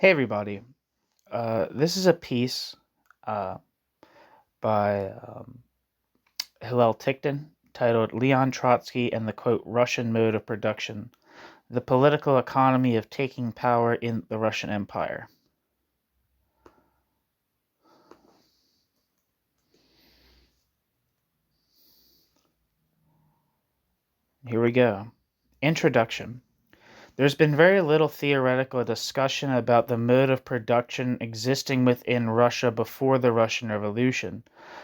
Hey everybody, this is a piece uh, by Hillel Ticktin titled Leon Trotsky and the quote Russian Mode of Production, the Political Economy of Taking Power in the Russian Empire. Here we go. Introduction. There's been very little theoretical discussion about the mode of production existing within Russia before the Russian Revolution.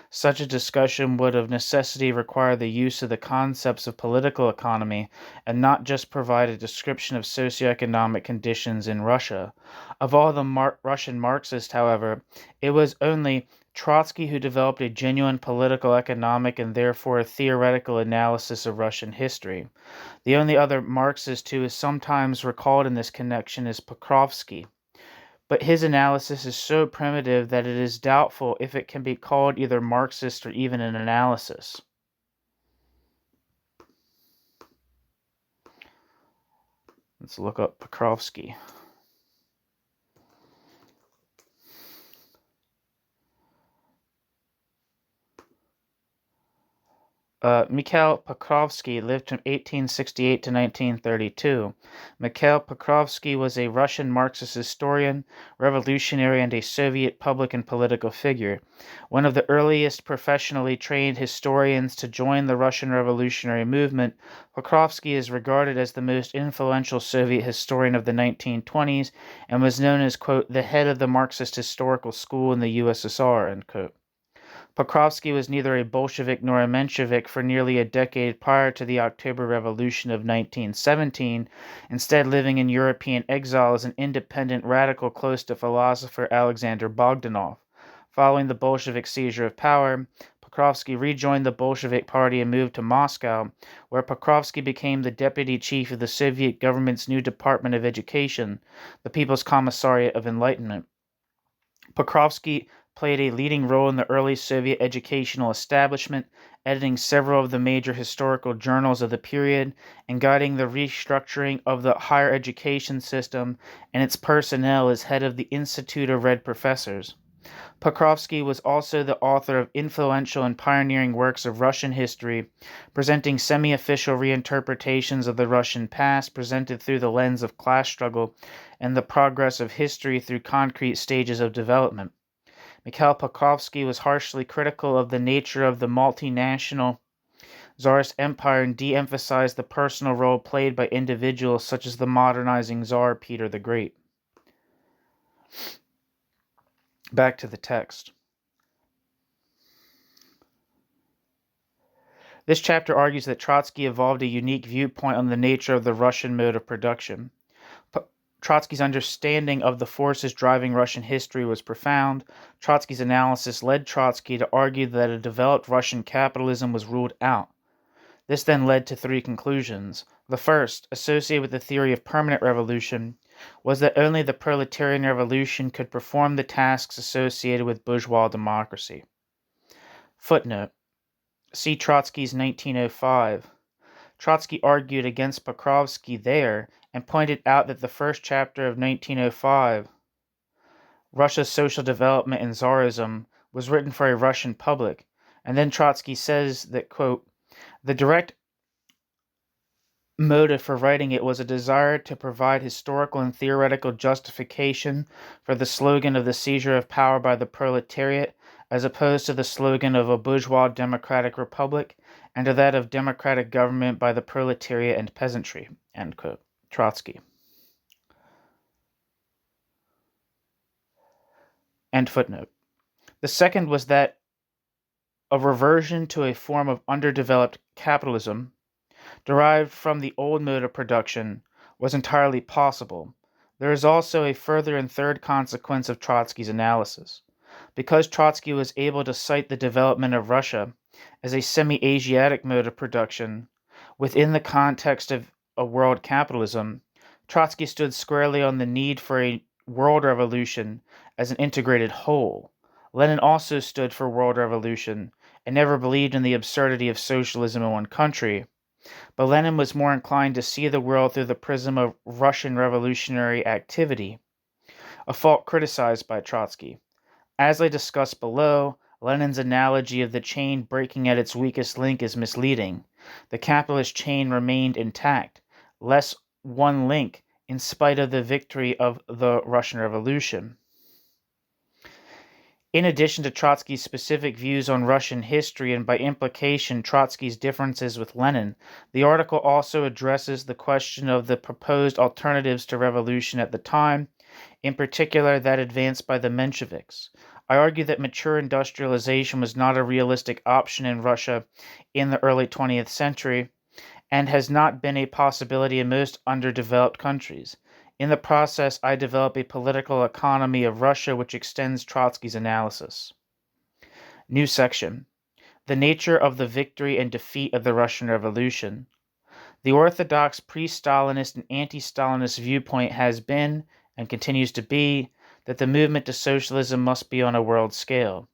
Such a discussion would of necessity require the use of the concepts of political economy and not just provide a description of socioeconomic conditions in Russia. Of all the Russian Marxists, however, it was only Trotsky who developed a genuine political economic and therefore a theoretical analysis of Russian history. The only other Marxist who is sometimes recalled in this connection is Pokrovsky, but his analysis is so primitive that it is doubtful if it can be called either Marxist or even an analysis. Let's look up Pokrovsky. Mikhail Pokrovsky lived from 1868 to 1932. Mikhail Pokrovsky was a Russian Marxist historian, revolutionary, and a Soviet public and political figure. One of the earliest professionally trained historians to join the Russian revolutionary movement, Pokrovsky is regarded as the most influential Soviet historian of the 1920s and was known as, quote, the head of the Marxist historical school in the USSR, end quote. Pokrovsky was neither a Bolshevik nor a Menshevik for nearly a decade prior to the October Revolution of 1917, instead living in European exile as an independent radical close to philosopher Alexander Bogdanov. Following the Bolshevik seizure of power, Pokrovsky rejoined the Bolshevik Party and moved to Moscow, where Pokrovsky became the deputy chief of the Soviet government's new Department of Education, the People's Commissariat of Enlightenment. Pokrovsky played a leading role in the early Soviet educational establishment, editing several of the major historical journals of the period and guiding the restructuring of the higher education system and its personnel as head of the Institute of Red Professors. Pokrovsky was also the author of influential and pioneering works of Russian history, presenting semi-official reinterpretations of the Russian past presented through the lens of class struggle and the progress of history through concrete stages of development. Mikhail Pokrovsky was harshly critical of the nature of the multinational Tsarist empire and de-emphasized the personal role played by individuals such as the modernizing Tsar Peter the Great. Back to the text. This chapter argues that Trotsky evolved a unique viewpoint on the nature of the Russian mode of production. Trotsky's understanding of the forces driving Russian history was profound. Trotsky's analysis led Trotsky to argue that a developed Russian capitalism was ruled out. This then led to three conclusions. The first, associated with the theory of permanent revolution, was that only the proletarian revolution could perform the tasks associated with bourgeois democracy. Footnote. See Trotsky's 1905. Trotsky argued against Pokrovsky there and pointed out that the first chapter of 1905, Russia's Social Development and Tsarism, was written for a Russian public, and then Trotsky says that, quote, the direct motive for writing it was a desire to provide historical and theoretical justification for the slogan of the seizure of power by the proletariat, as opposed to the slogan of a bourgeois democratic republic, and to that of democratic government by the proletariat and peasantry, end quote. Trotsky. End footnote. The second was that a reversion to a form of underdeveloped capitalism, derived from the old mode of production, was entirely possible. There is also a further and third consequence of Trotsky's analysis. Because Trotsky was able to cite the development of Russia as a semi-Asiatic mode of production within the context of a world capitalism, Trotsky stood squarely on the need for a world revolution as an integrated whole. Lenin also stood for world revolution and never believed in the absurdity of socialism in one country. But Lenin was more inclined to see the world through the prism of Russian revolutionary activity. a fault criticized by Trotsky. As I discussed below, Lenin's analogy of the chain breaking at its weakest link is misleading. The capitalist chain remained intact, less one link, in spite of the victory of the Russian Revolution. In addition to Trotsky's specific views on Russian history and by implication Trotsky's differences with Lenin, the article also addresses the question of the proposed alternatives to revolution at the time, in particular that advanced by the Mensheviks. I argue that mature industrialization was not a realistic option in Russia in the early 20th century and has not been a possibility in most underdeveloped countries. In the process, I develop a political economy of Russia which extends Trotsky's analysis. New section. The nature of the victory and defeat of the Russian Revolution. The orthodox pre-Stalinist and anti-Stalinist viewpoint has been, and continues to be, that the movement to socialism must be on a world scale.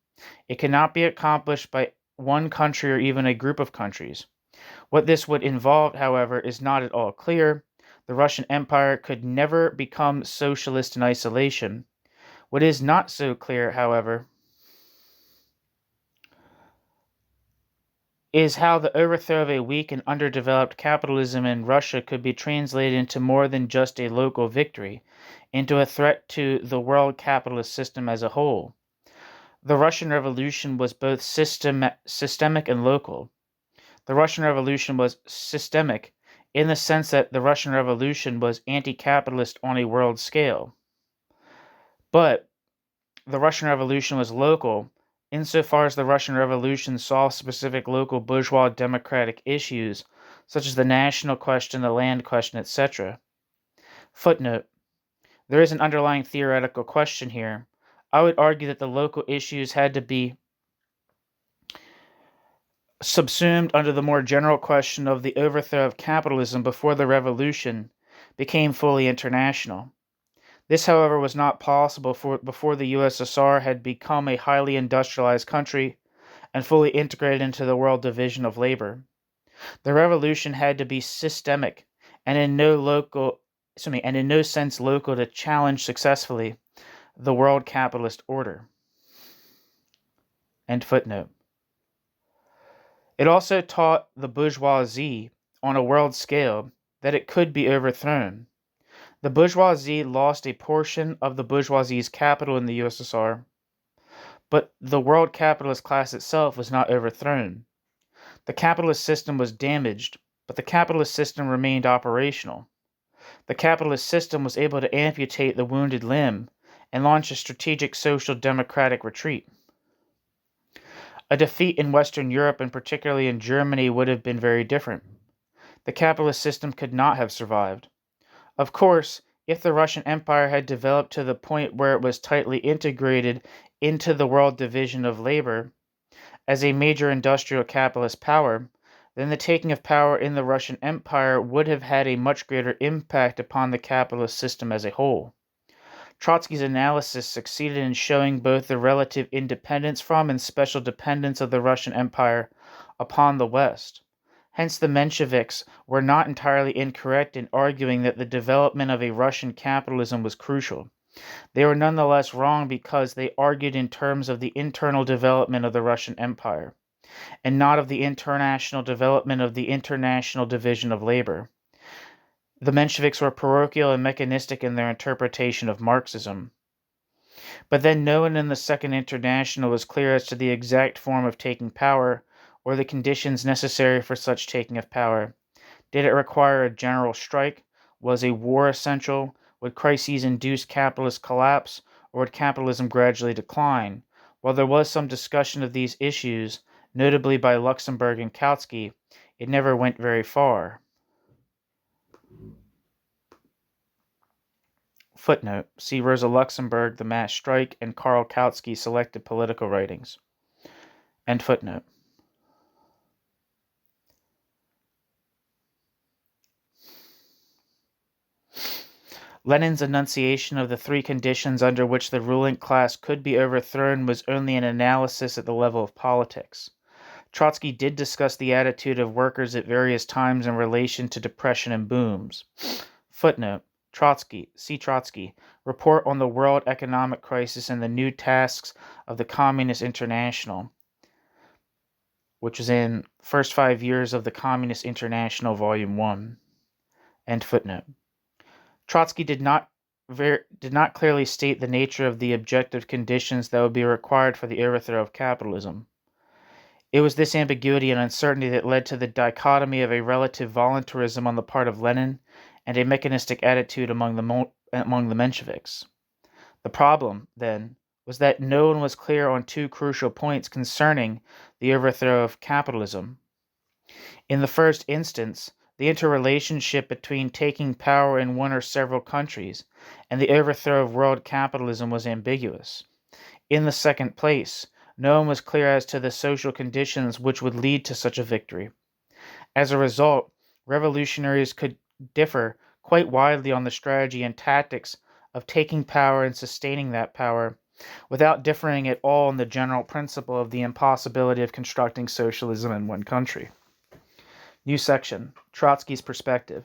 It cannot be accomplished by one country or even a group of countries. What this would involve, however, is not at all clear. The Russian Empire could never become socialist in isolation. What is not so clear, however, is how the overthrow of a weak and underdeveloped capitalism in Russia could be translated into more than just a local victory, into a threat to the world capitalist system as a whole. The Russian Revolution was both systemic and local. The Russian Revolution was systemic in the sense that the Russian Revolution was anti-capitalist on a world scale. But the Russian Revolution was local insofar as the Russian Revolution solved specific local bourgeois democratic issues, such as the national question, the land question, etc. Footnote. There is an underlying theoretical question here. I would argue that the local issues had to be subsumed under the more general question of the overthrow of capitalism before the revolution became fully international. This, however, was not possible before the USSR had become a highly industrialized country and fully integrated into the world division of labor. The revolution had to be systemic and in no sense local to challenge successfully the world capitalist order. End footnote. It also taught the bourgeoisie on a world scale that it could be overthrown. The bourgeoisie lost a portion of the bourgeoisie's capital in the USSR, but the world capitalist class itself was not overthrown. The capitalist system was damaged, but the capitalist system remained operational. The capitalist system was able to amputate the wounded limb and launch a strategic social democratic retreat. A defeat in Western Europe, and particularly in Germany, would have been very different. The capitalist system could not have survived. Of course, if the Russian Empire had developed to the point where it was tightly integrated into the world division of labor as a major industrial capitalist power, then the taking of power in the Russian Empire would have had a much greater impact upon the capitalist system as a whole. Trotsky's analysis succeeded in showing both the relative independence from and special dependence of the Russian Empire upon the West. Hence, the Mensheviks were not entirely incorrect in arguing that the development of a Russian capitalism was crucial. They were nonetheless wrong because they argued in terms of the internal development of the Russian Empire, and not of the international development of the international division of labor. The Mensheviks were parochial and mechanistic in their interpretation of Marxism. But then no one in the Second International was clear as to the exact form of taking power, or the conditions necessary for such taking of power. Did it require a general strike? Was a war essential? Would crises induce capitalist collapse, or would capitalism gradually decline? While there was some discussion of these issues, notably by Luxemburg and Kautsky, it never went very far. Footnote. See Rosa Luxemburg, The Mass Strike, and Karl Kautsky, Selected Political Writings. End footnote. Lenin's enunciation of the three conditions under which the ruling class could be overthrown was only an analysis at the level of politics. Trotsky did discuss the attitude of workers at various times in relation to depression and booms. Footnote. Trotsky, C. Trotsky, Report on the World Economic Crisis and the New Tasks of the Communist International, which was in First 5 Years of the Communist International, Volume 1. End footnote. Trotsky did not clearly state the nature of the objective conditions that would be required for the overthrow of capitalism. It was this ambiguity and uncertainty that led to the dichotomy of a relative voluntarism on the part of Lenin and a mechanistic attitude among the Mensheviks. The problem, then, was that no one was clear on two crucial points concerning the overthrow of capitalism. In the first instance, the interrelationship between taking power in one or several countries and the overthrow of world capitalism was ambiguous. In the second place, no one was clear as to the social conditions which would lead to such a victory. As a result, revolutionaries could differ quite widely on the strategy and tactics of taking power and sustaining that power, without differing at all in the general principle of the impossibility of constructing socialism in one country. New section, Trotsky's perspective.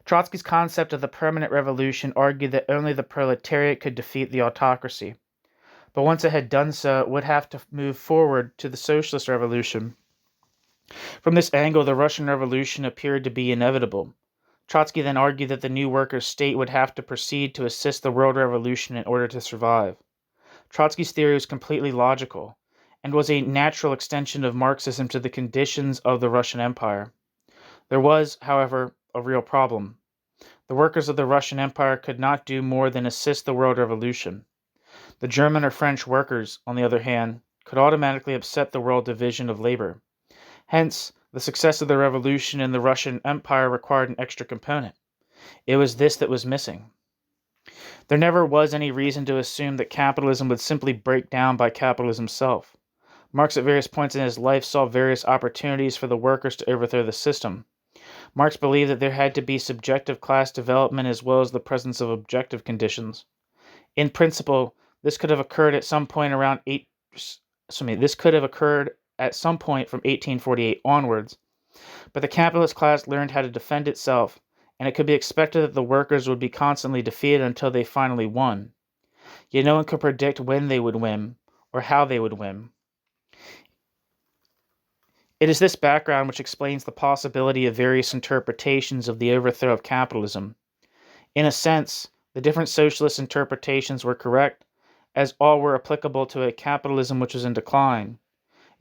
Trotsky's concept of the permanent revolution argued that only the proletariat could defeat the autocracy, but once it had done so, it would have to move forward to the socialist revolution. From this angle, the Russian Revolution appeared to be inevitable. Trotsky then argued that the new workers' state would have to proceed to assist the world revolution in order to survive. Trotsky's theory was completely logical, and was a natural extension of Marxism to the conditions of the Russian Empire. There was, however, a real problem. The workers of the Russian Empire could not do more than assist the world revolution. The German or French workers, on the other hand, could automatically upset the world division of labor. Hence, the success of the revolution in the Russian Empire required an extra component. It was this that was missing. There never was any reason to assume that capitalism would simply break down by capitalism's self. Marx at various points in his life saw various opportunities for the workers to overthrow the system. Marx believed that there had to be subjective class development as well as the presence of objective conditions. In principle, this could have occurred at some point from 1848 onwards, but the capitalist class learned how to defend itself, and it could be expected that the workers would be constantly defeated until they finally won. Yet no one could predict when they would win, or how they would win. It is this background which explains the possibility of various interpretations of the overthrow of capitalism. In a sense, the different socialist interpretations were correct, as all were applicable to a capitalism which was in decline.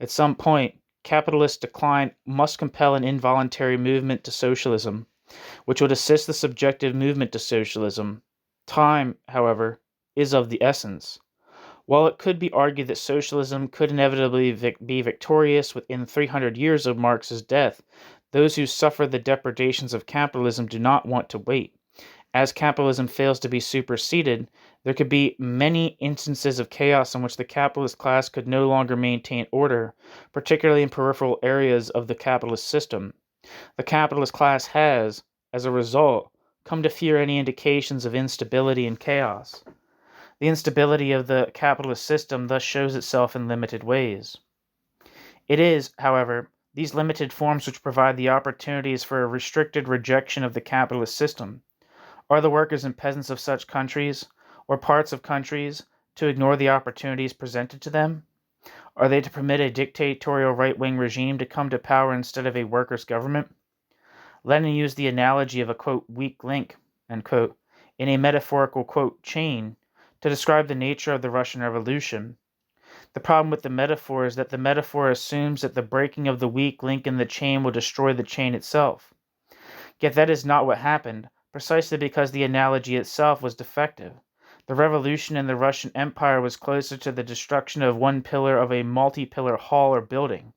At some point, capitalist decline must compel an involuntary movement to socialism, which would assist the subjective movement to socialism. Time, however, is of the essence. While it could be argued that socialism could inevitably be victorious within 300 years of Marx's death, those who suffer the depredations of capitalism do not want to wait. As capitalism fails to be superseded, there could be many instances of chaos in which the capitalist class could no longer maintain order, particularly in peripheral areas of the capitalist system. The capitalist class has, as a result, come to fear any indications of instability and chaos. The instability of the capitalist system thus shows itself in limited ways. It is, however, these limited forms which provide the opportunities for a restricted rejection of the capitalist system. Are the workers and peasants of such countries, or parts of countries, to ignore the opportunities presented to them? Are they to permit a dictatorial right-wing regime to come to power instead of a workers' government? Lenin used the analogy of a, quote, weak link, end quote, in a metaphorical, quote, chain, to describe the nature of the Russian Revolution. The problem with the metaphor is that the metaphor assumes that the breaking of the weak link in the chain will destroy the chain itself. Yet that is not what happened, precisely because the analogy itself was defective. The revolution in the Russian Empire was closer to the destruction of one pillar of a multi-pillar hall or building.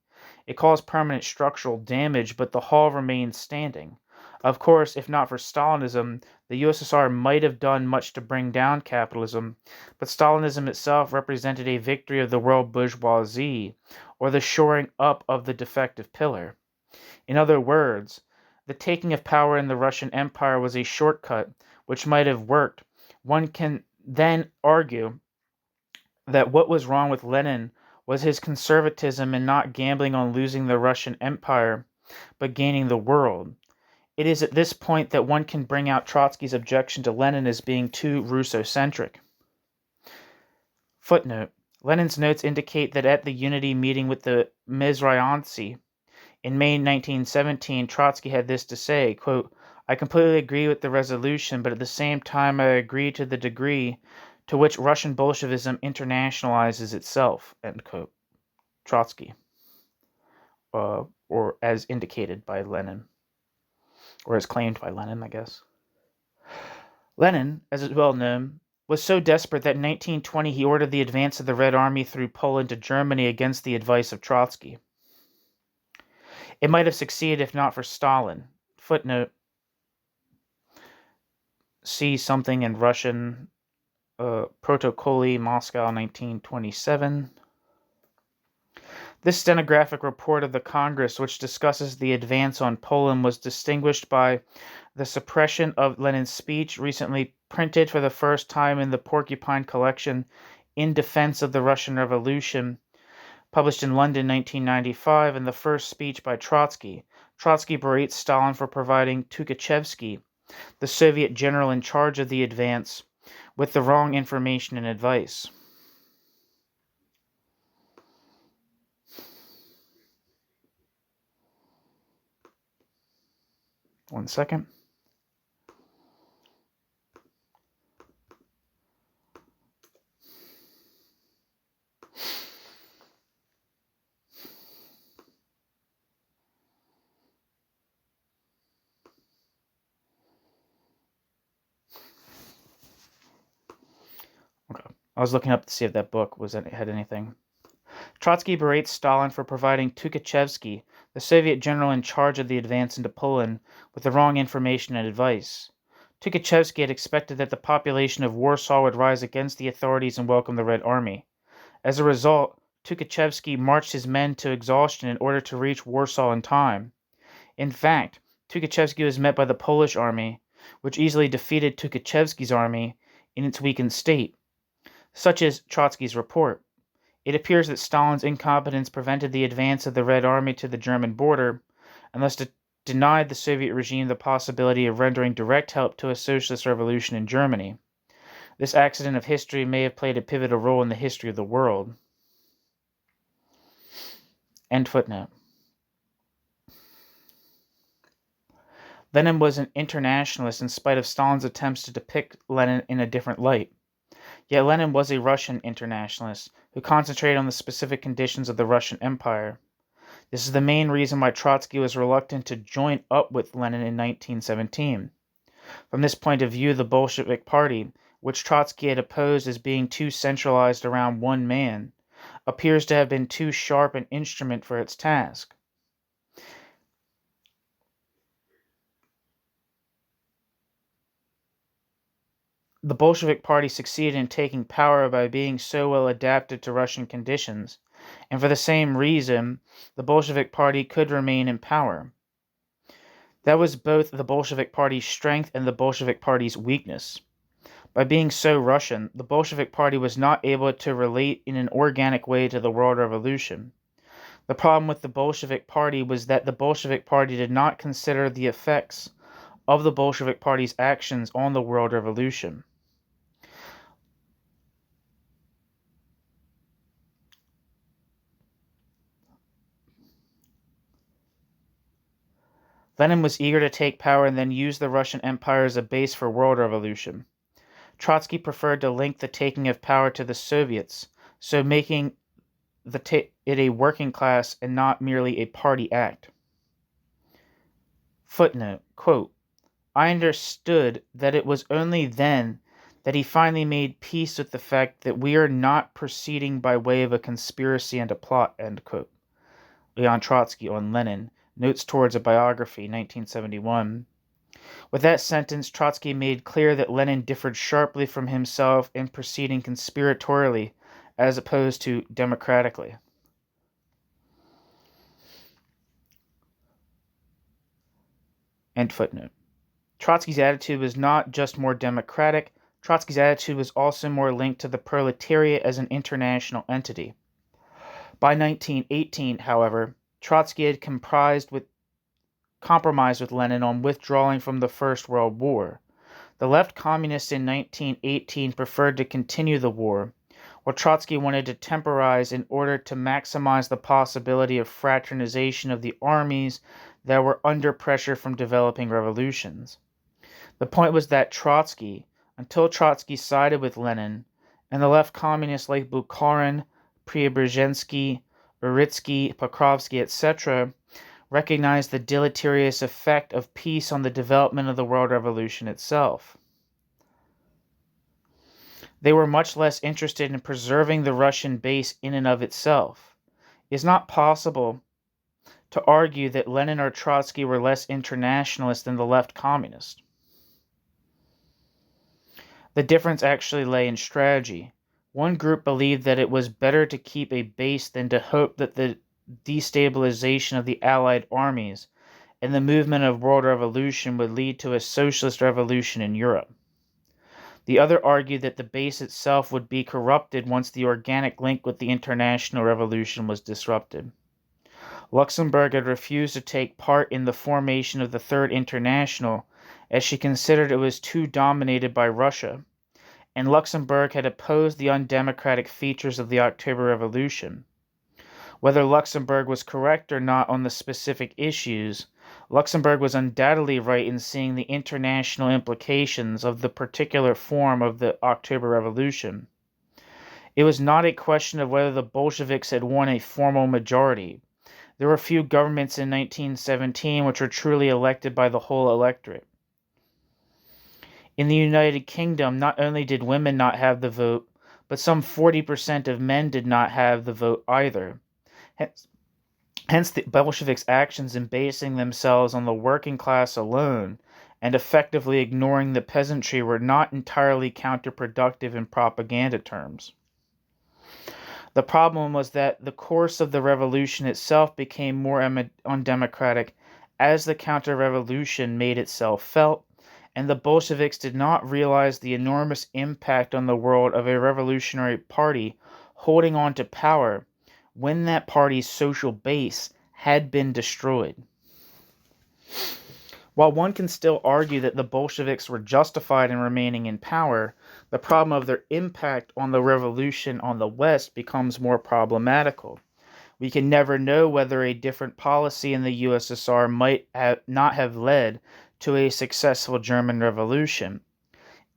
It caused permanent structural damage, but the hall remained standing. Of course, if not for Stalinism, the USSR might have done much to bring down capitalism, but Stalinism itself represented a victory of the world bourgeoisie, or the shoring up of the defective pillar. In other words, the taking of power in the Russian Empire was a shortcut which might have worked. One can then argue that what was wrong with Lenin was his conservatism in not gambling on losing the Russian Empire, but gaining the world. It is at this point that one can bring out Trotsky's objection to Lenin as being too Russo-centric. Footnote: Lenin's notes indicate that at the unity meeting with the Mizrayantsy in May 1917, Trotsky had this to say, quote, "I completely agree with the resolution, but at the same time I agree to the degree to which Russian Bolshevism internationalizes itself," end quote. Trotsky, or as indicated by Lenin, or as claimed by Lenin, I guess. Lenin, as is well known, was so desperate that in 1920 he ordered the advance of the Red Army through Poland to Germany against the advice of Trotsky. It might have succeeded if not for Stalin. Footnote: see something in Russian, Protokoli, Moscow, 1927. This stenographic report of the Congress, which discusses the advance on Poland, was distinguished by the suppression of Lenin's speech, recently printed for the first time in the Porcupine collection, In Defense of the Russian Revolution, published in London 1995, and the first speech by Trotsky. Trotsky berates Stalin for providing Tukhachevsky, the Soviet general in charge of the advance, with the wrong information and advice. One second. Okay. I was looking up to see if that book had anything. Trotsky berates Stalin for providing Tukhachevsky, the Soviet general in charge of the advance into Poland, with the wrong information and advice. Tukhachevsky had expected that the population of Warsaw would rise against the authorities and welcome the Red Army. As a result, Tukhachevsky marched his men to exhaustion in order to reach Warsaw in time. In fact, Tukhachevsky was met by the Polish army, which easily defeated Tukhachevsky's army in its weakened state. Such is Trotsky's report. It appears that Stalin's incompetence prevented the advance of the Red Army to the German border, and thus denied the Soviet regime the possibility of rendering direct help to a socialist revolution in Germany. This accident of history may have played a pivotal role in the history of the world. End footnote. Lenin was an internationalist in spite of Stalin's attempts to depict Lenin in a different light. Yet Lenin was a Russian internationalist who concentrated on the specific conditions of the Russian Empire. This is the main reason why Trotsky was reluctant to join up with Lenin in 1917. From this point of view, the Bolshevik Party, which Trotsky had opposed as being too centralized around one man, appears to have been too sharp an instrument for its task. The Bolshevik Party succeeded in taking power by being so well adapted to Russian conditions, and for the same reason, the Bolshevik Party could remain in power. That was both the Bolshevik Party's strength and the Bolshevik Party's weakness. By being so Russian, the Bolshevik Party was not able to relate in an organic way to the world revolution. The problem with the Bolshevik Party was that the Bolshevik Party did not consider the effects of the Bolshevik Party's actions on the world revolution. Lenin was eager to take power and then use the Russian Empire as a base for world revolution. Trotsky preferred to link the taking of power to the Soviets, so making it a working class and not merely a party act. Footnote, quote, I understood that it was only then that he finally made peace with the fact that we are not proceeding by way of a conspiracy and a plot, end quote. Leon Trotsky on Lenin, Notes Towards a Biography, 1971. With that sentence, Trotsky made clear that Lenin differed sharply from himself in proceeding conspiratorially as opposed to democratically. End footnote. Trotsky's attitude was not just more democratic, Trotsky's attitude was also more linked to the proletariat as an international entity. By 1918, however, Trotsky had compromised with compromise with Lenin on withdrawing from the First World War. The left communists in 1918 preferred to continue the war, while Trotsky wanted to temporize in order to maximize the possibility of fraternization of the armies that were under pressure from developing revolutions. The point was that Trotsky, until Trotsky sided with Lenin, and the left communists like Bukharin, Preobrazhensky, Uritsky, Pokrovsky, etc., recognized the deleterious effect of peace on the development of the world revolution itself. They were much less interested in preserving the Russian base in and of itself. It is not possible to argue that Lenin or Trotsky were less internationalist than the left communists. The difference actually lay in strategy. One group believed that it was better to keep a base than to hope that the destabilization of the Allied armies and the movement of world revolution would lead to a socialist revolution in Europe. The other argued that the base itself would be corrupted once the organic link with the international revolution was disrupted. Luxemburg had refused to take part in the formation of the Third International as she considered it was too dominated by Russia, and Luxemburg had opposed the undemocratic features of the October Revolution. Whether Luxemburg was correct or not on the specific issues, Luxemburg was undoubtedly right in seeing the international implications of the particular form of the October Revolution. It was not a question of whether the Bolsheviks had won a formal majority. There were few governments in 1917 which were truly elected by the whole electorate. In the United Kingdom, not only did women not have the vote, but some 40% of men did not have the vote either. Hence the Bolsheviks' actions in basing themselves on the working class alone and effectively ignoring the peasantry were not entirely counterproductive in propaganda terms. The problem was that the course of the revolution itself became more undemocratic as the counter-revolution made itself felt, and the Bolsheviks did not realize the enormous impact on the world of a revolutionary party holding on to power when that party's social base had been destroyed. While one can still argue that the Bolsheviks were justified in remaining in power, the problem of their impact on the revolution on the West becomes more problematical. We can never know whether a different policy in the USSR might not have led to a successful German Revolution.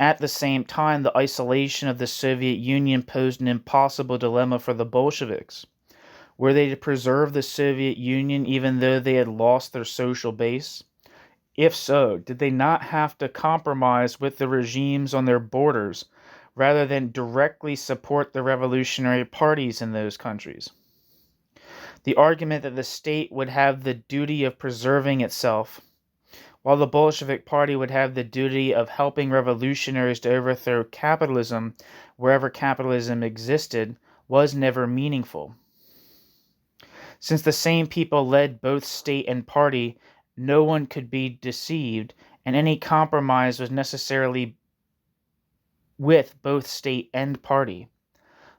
At the same time, the isolation of the Soviet Union posed an impossible dilemma for the Bolsheviks. Were they to preserve the Soviet Union even though they had lost their social base? If so, did they not have to compromise with the regimes on their borders rather than directly support the revolutionary parties in those countries? The argument that the state would have the duty of preserving itself, while the Bolshevik Party would have the duty of helping revolutionaries to overthrow capitalism wherever capitalism existed, was never meaningful. Since the same people led both state and party, no one could be deceived, and any compromise was necessarily with both state and party.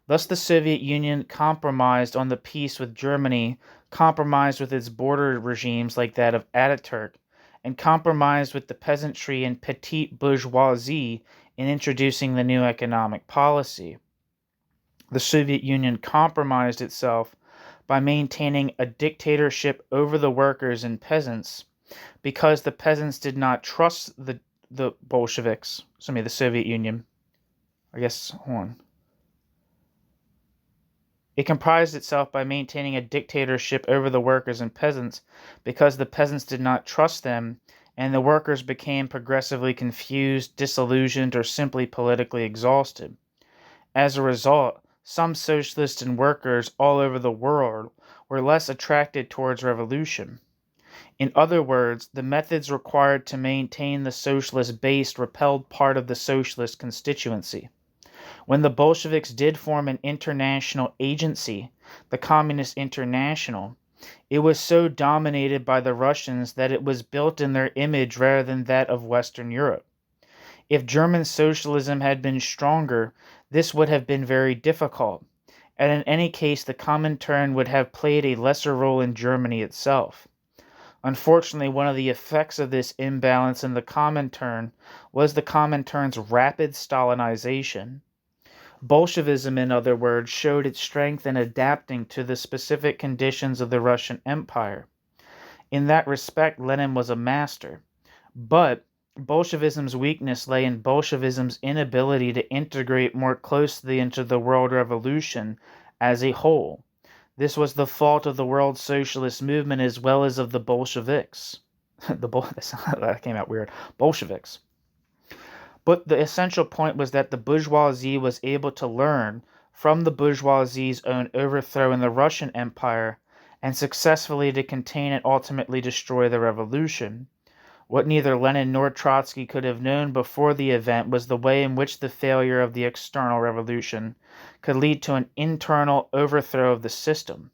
Thus the Soviet Union compromised on the peace with Germany, compromised with its border regimes like that of Ataturk, and compromised with the peasantry and petite bourgeoisie in introducing the new economic policy. The Soviet Union compromised itself by maintaining a dictatorship over the workers and peasants because the peasants did not trust the Bolsheviks, the Soviet Union. It comprised itself by maintaining a dictatorship over the workers and peasants because the peasants did not trust them, and the workers became progressively confused, disillusioned, or simply politically exhausted. As a result, some socialists and workers all over the world were less attracted towards revolution. In other words, the methods required to maintain the socialist base repelled part of the socialist constituency. When the Bolsheviks did form an international agency, the Communist International, it was so dominated by the Russians that it was built in their image rather than that of Western Europe. If German socialism had been stronger, this would have been very difficult, and in any case the Comintern would have played a lesser role in Germany itself. Unfortunately, one of the effects of this imbalance in the Comintern was the Comintern's rapid Stalinization. Bolshevism, in other words, showed its strength in adapting to the specific conditions of the Russian Empire. In that respect, Lenin was a master. But Bolshevism's weakness lay in Bolshevism's inability to integrate more closely into the world revolution as a whole. This was the fault of the world socialist movement as well as of the Bolsheviks. That came out weird. Bolsheviks. But the essential point was that the bourgeoisie was able to learn from the bourgeoisie's own overthrow in the Russian Empire and successfully to contain and ultimately destroy the revolution. What neither Lenin nor Trotsky could have known before the event was the way in which the failure of the external revolution could lead to an internal overthrow of the system.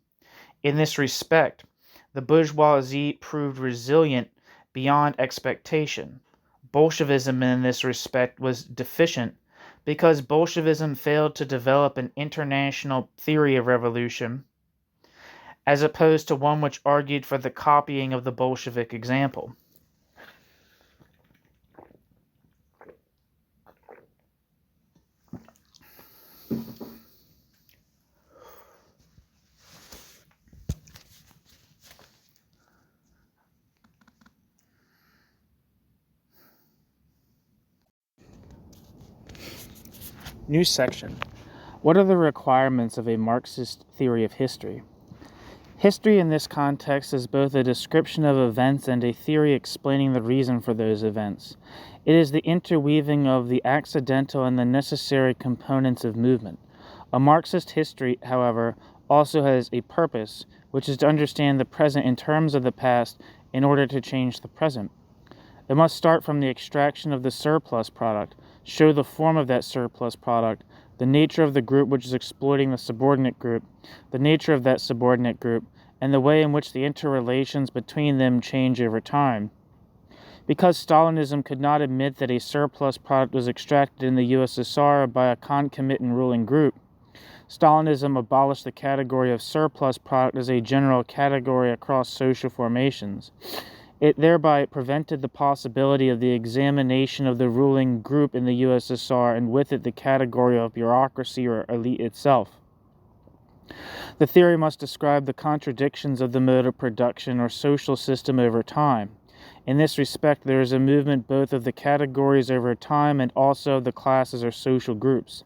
In this respect, the bourgeoisie proved resilient beyond expectation. Bolshevism in this respect was deficient because Bolshevism failed to develop an international theory of revolution, as opposed to one which argued for the copying of the Bolshevik example. New section. What are the requirements of a Marxist theory of history? History in this context is both a description of events and a theory explaining the reason for those events. It is the interweaving of the accidental and the necessary components of movement. A Marxist history, however, also has a purpose, which is to understand the present in terms of the past in order to change the present. It must start from the extraction of the surplus product, show the form of that surplus product, the nature of the group which is exploiting the subordinate group, the nature of that subordinate group, and the way in which the interrelations between them change over time. Because Stalinism could not admit that a surplus product was extracted in the USSR by a concomitant ruling group, Stalinism abolished the category of surplus product as a general category across social formations. It thereby prevented the possibility of the examination of the ruling group in the USSR and with it the category of bureaucracy or elite itself. The theory must describe the contradictions of the mode of production or social system over time. In this respect, there is a movement both of the categories over time and also of the classes or social groups.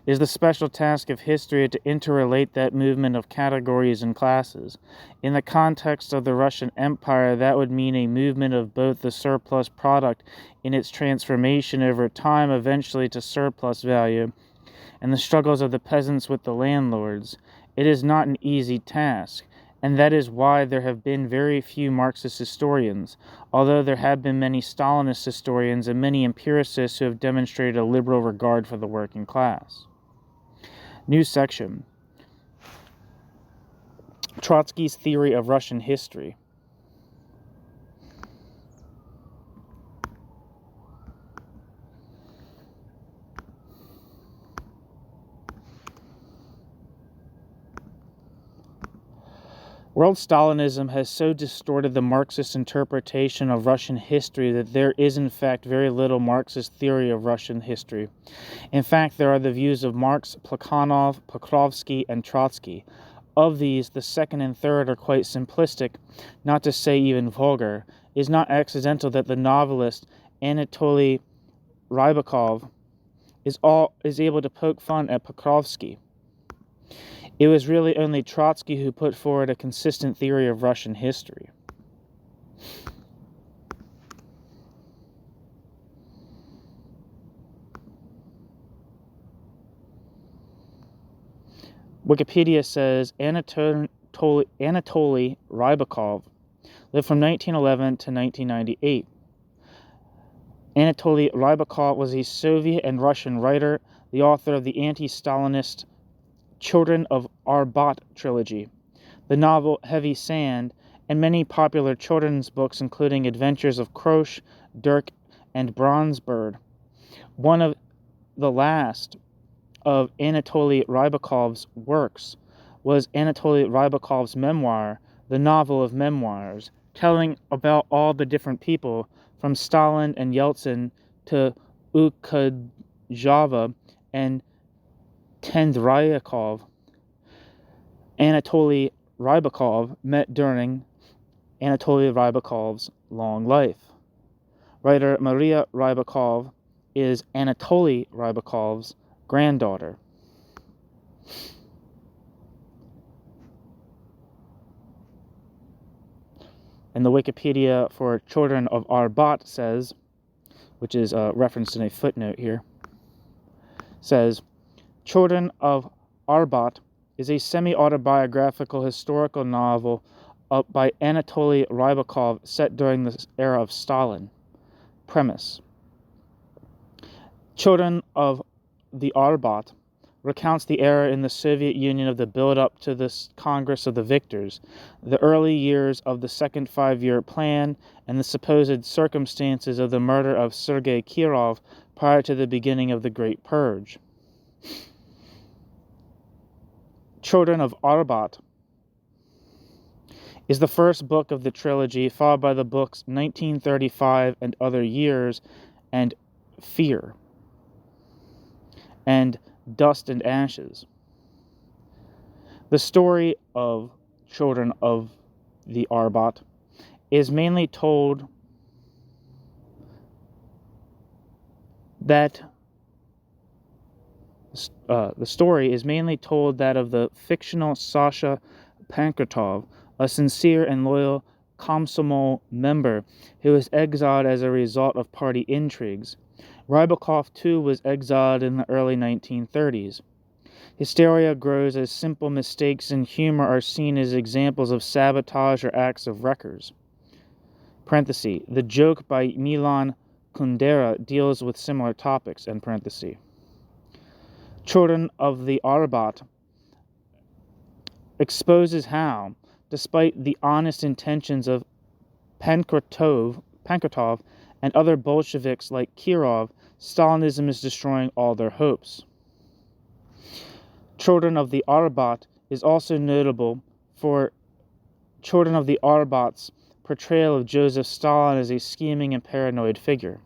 It is the special task of history to interrelate that movement of categories and classes. In the context of the Russian Empire, that would mean a movement of both the surplus product in its transformation over time eventually to surplus value, and the struggles of the peasants with the landlords. It is not an easy task, and that is why there have been very few Marxist historians, although there have been many Stalinist historians and many empiricists who have demonstrated a liberal regard for the working class. New section. Trotsky's theory of Russian history. World Stalinism has so distorted the Marxist interpretation of Russian history that there is in fact very little Marxist theory of Russian history. In fact, there are the views of Marx, Plekhanov, Pokrovsky, and Trotsky. Of these, the second and third are quite simplistic, not to say even vulgar. It is not accidental that the novelist Anatoly Rybakov is able to poke fun at Pokrovsky. It was really only Trotsky who put forward a consistent theory of Russian history. Wikipedia says Anatoly Rybakov lived from 1911 to 1998. Anatoly Rybakov was a Soviet and Russian writer, the author of the anti-Stalinist Children of Arbat trilogy, the novel Heavy Sand, and many popular children's books including Adventures of Krosh, Dirk, and Bronzebird. One of the last of Anatoly Rybakov's works was Anatoly Rybakov's memoir, The Novel of Memoirs, telling about all the different people, from Stalin and Yeltsin to Ukadjava and Tendryakov. Anatoly Rybakov met during Anatoly Rybakov's long life. Writer Maria Rybakov is Anatoly Rybakov's granddaughter. And the Wikipedia for Children of Arbat says, which is referenced in a footnote here, says, Children of Arbat is a semi-autobiographical historical novel by Anatoly Rybakov set during the era of Stalin. Premise: Children of the Arbat recounts the era in the Soviet Union of the build-up to the Congress of the Victors, the early years of the Second Five-Year Plan, and the supposed circumstances of the murder of Sergei Kirov prior to the beginning of the Great Purge. Children of Arbat is the first book of the trilogy, followed by the books 1935 and Other Years, and Fear, and Dust and Ashes. The story of Children of the Arbat is mainly told that the story is mainly told that of the fictional Sasha Pankratov, a sincere and loyal Komsomol member who was exiled as a result of party intrigues. Rybakov, too, was exiled in the early 1930s. Hysteria grows as simple mistakes and humor are seen as examples of sabotage or acts of wreckers. Parenthesis, the joke by Milan Kundera deals with similar topics, end parenthesis. Children of the Arbat exposes how, despite the honest intentions of Pankratov and other Bolsheviks like Kirov, Stalinism is destroying all their hopes. Children of the Arbat is also notable for Children of the Arbat's portrayal of Joseph Stalin as a scheming and paranoid figure.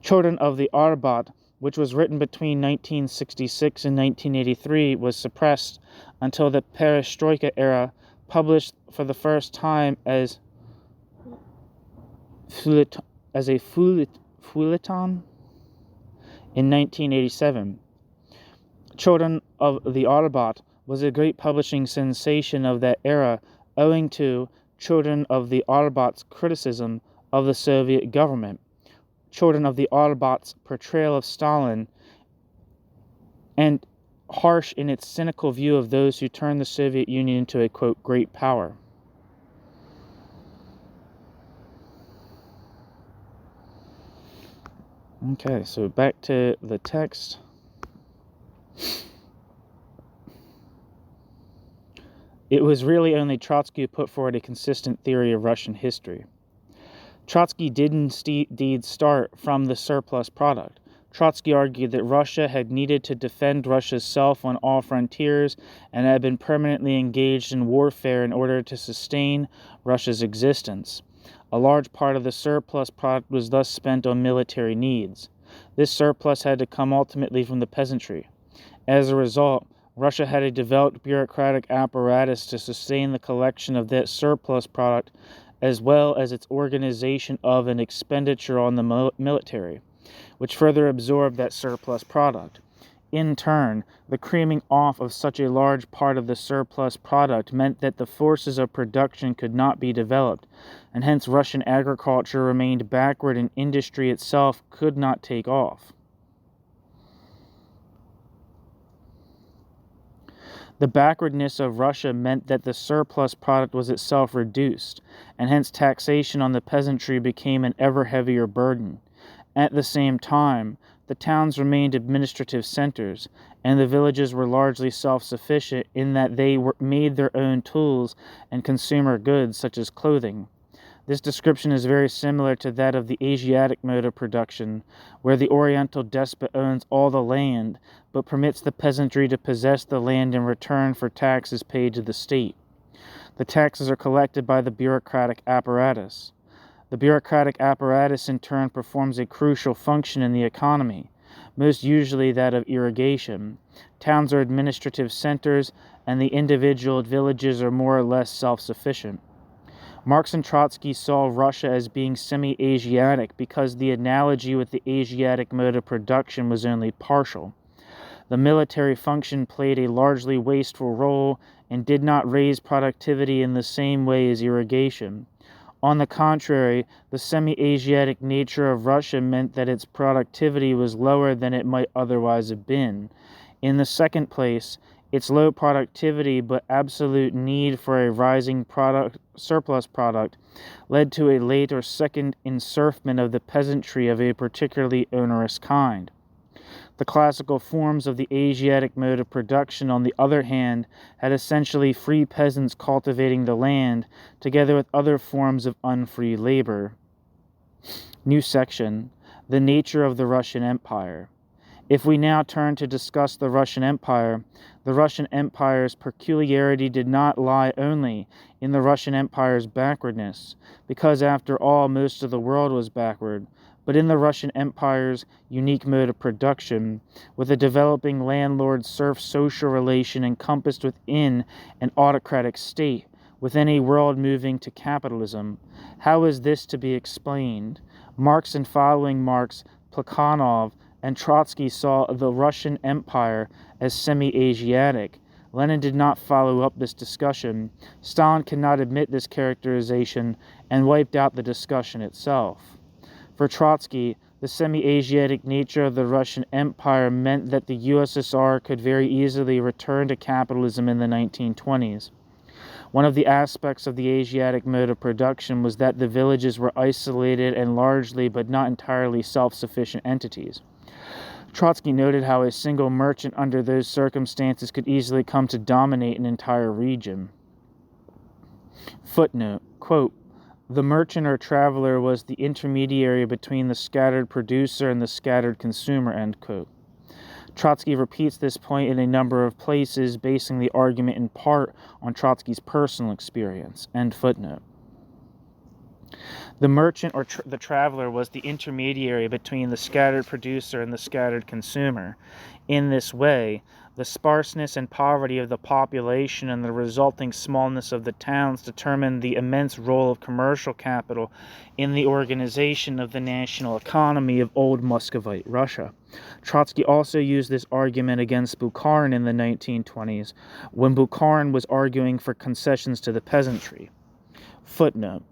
Children of the Arbat, which was written between 1966 and 1983, was suppressed until the Perestroika era, published for the first time as a feuilleton in 1987. Children of the Arbat was a great publishing sensation of that era, owing to Children of the Arbat's criticism of the Soviet government, Children of the Arbat's portrayal of Stalin, and harsh in its cynical view of those who turned the Soviet Union into a, quote, great power. Okay, so back to the text. It was really only Trotsky who put forward a consistent theory of Russian history. Trotsky did indeed start from the surplus product. Trotsky argued that Russia had needed to defend Russia's self on all frontiers and had been permanently engaged in warfare in order to sustain Russia's existence. A large part of the surplus product was thus spent on military needs. This surplus had to come ultimately from the peasantry. As a result, Russia had a developed bureaucratic apparatus to sustain the collection of that surplus product, as well as its organization of and expenditure on the military, which further absorbed that surplus product. In turn, the creaming off of such a large part of the surplus product meant that the forces of production could not be developed, and hence Russian agriculture remained backward and industry itself could not take off. The backwardness of Russia meant that the surplus product was itself reduced, and hence taxation on the peasantry became an ever heavier burden. At the same time, the towns remained administrative centers, and the villages were largely self-sufficient in that they made their own tools and consumer goods such as clothing. This description is very similar to that of the Asiatic mode of production, where the Oriental despot owns all the land, but permits the peasantry to possess the land in return for taxes paid to the state. The taxes are collected by the bureaucratic apparatus. The bureaucratic apparatus in turn performs a crucial function in the economy, most usually that of irrigation. Towns are administrative centers, and the individual villages are more or less self-sufficient. Marx and Trotsky saw Russia as being semi-Asiatic because the analogy with the Asiatic mode of production was only partial. The military function played a largely wasteful role and did not raise productivity in the same way as irrigation. On the contrary, the semi-Asiatic nature of Russia meant that its productivity was lower than it might otherwise have been. In the second place, its low productivity but absolute need for a rising surplus product led to a late or second enserfment of the peasantry of a particularly onerous kind. The classical forms of the Asiatic mode of production, on the other hand, had essentially free peasants cultivating the land, together with other forms of unfree labor. New section: the nature of the Russian Empire. If we now turn to discuss the Russian Empire's peculiarity did not lie only in the Russian Empire's backwardness, because after all most of the world was backward, but in the Russian Empire's unique mode of production, with a developing landlord-serf social relation encompassed within an autocratic state, within a world moving to capitalism. How is this to be explained? Marx and following Marx, Plekhanov, and Trotsky saw the Russian Empire as semi-Asiatic. Lenin did not follow up this discussion. Stalin cannot admit this characterization and wiped out the discussion itself. For Trotsky, the semi-Asiatic nature of the Russian Empire meant that the USSR could very easily return to capitalism in the 1920s. One of the aspects of the Asiatic mode of production was that the villages were isolated and largely but not entirely self-sufficient entities. Trotsky noted how a single merchant under those circumstances could easily come to dominate an entire region. Footnote, quote, "The merchant or traveler was the intermediary between the scattered producer and the scattered consumer," end quote. Trotsky repeats this point in a number of places, basing the argument in part on Trotsky's personal experience, end footnote. The merchant or the traveler was the intermediary between the scattered producer and the scattered consumer. In this way, the sparseness and poverty of the population and the resulting smallness of the towns determined the immense role of commercial capital in the organization of the national economy of old Muscovite Russia. Trotsky also used this argument against Bukharin in the 1920s, when Bukharin was arguing for concessions to the peasantry. Footnote.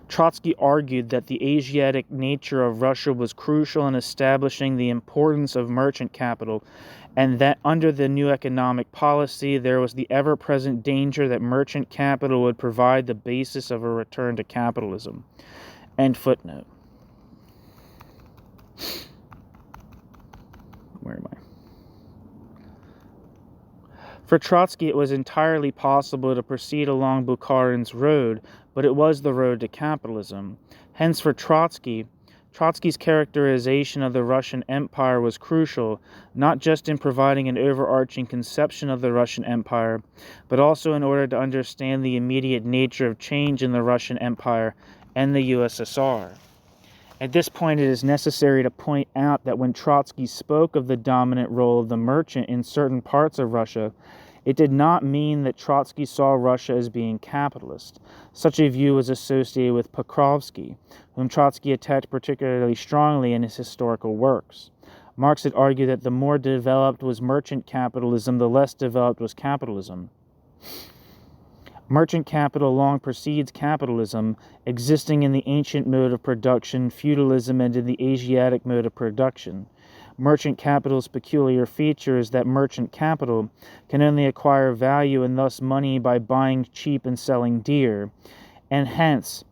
Trotsky argued that the Asiatic nature of Russia was crucial in establishing the importance of merchant capital, and that under the new economic policy there was the ever-present danger that merchant capital would provide the basis of a return to capitalism. End footnote. Where am I? For Trotsky, it was entirely possible to proceed along Bukharin's road, but it was the road to capitalism. Hence, for Trotsky's characterization of the Russian Empire was crucial, not just in providing an overarching conception of the Russian Empire, but also in order to understand the immediate nature of change in the Russian Empire and the USSR. At this point, it is necessary to point out that when Trotsky spoke of the dominant role of the merchant in certain parts of Russia, it did not mean that Trotsky saw Russia as being capitalist. Such a view was associated with Pokrovsky, whom Trotsky attacked particularly strongly in his historical works. Marx had argued that the more developed was merchant capitalism, the less developed was capitalism. Merchant capital long precedes capitalism, existing in the ancient mode of production, feudalism, and in the Asiatic mode of production. Merchant capital's peculiar feature is that merchant capital can only acquire value and thus money by buying cheap and selling dear, and hence,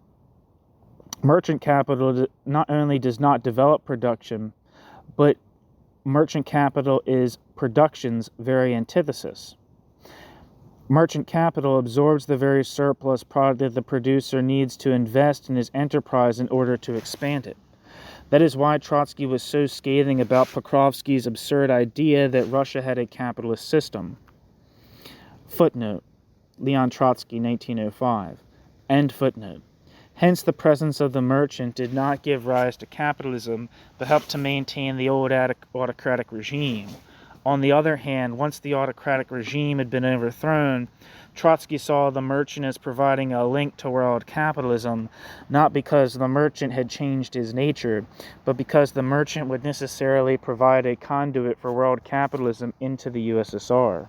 merchant capital not only does not develop production, but merchant capital is production's very antithesis. Merchant capital absorbs the very surplus product that the producer needs to invest in his enterprise in order to expand it. That is why Trotsky was so scathing about Pokrovsky's absurd idea that Russia had a capitalist system. Footnote. Leon Trotsky, 1905. End footnote. Hence, the presence of the merchant did not give rise to capitalism, but helped to maintain the old autocratic regime. On the other hand, once the autocratic regime had been overthrown, Trotsky saw the merchant as providing a link to world capitalism, not because the merchant had changed his nature, but because the merchant would necessarily provide a conduit for world capitalism into the USSR.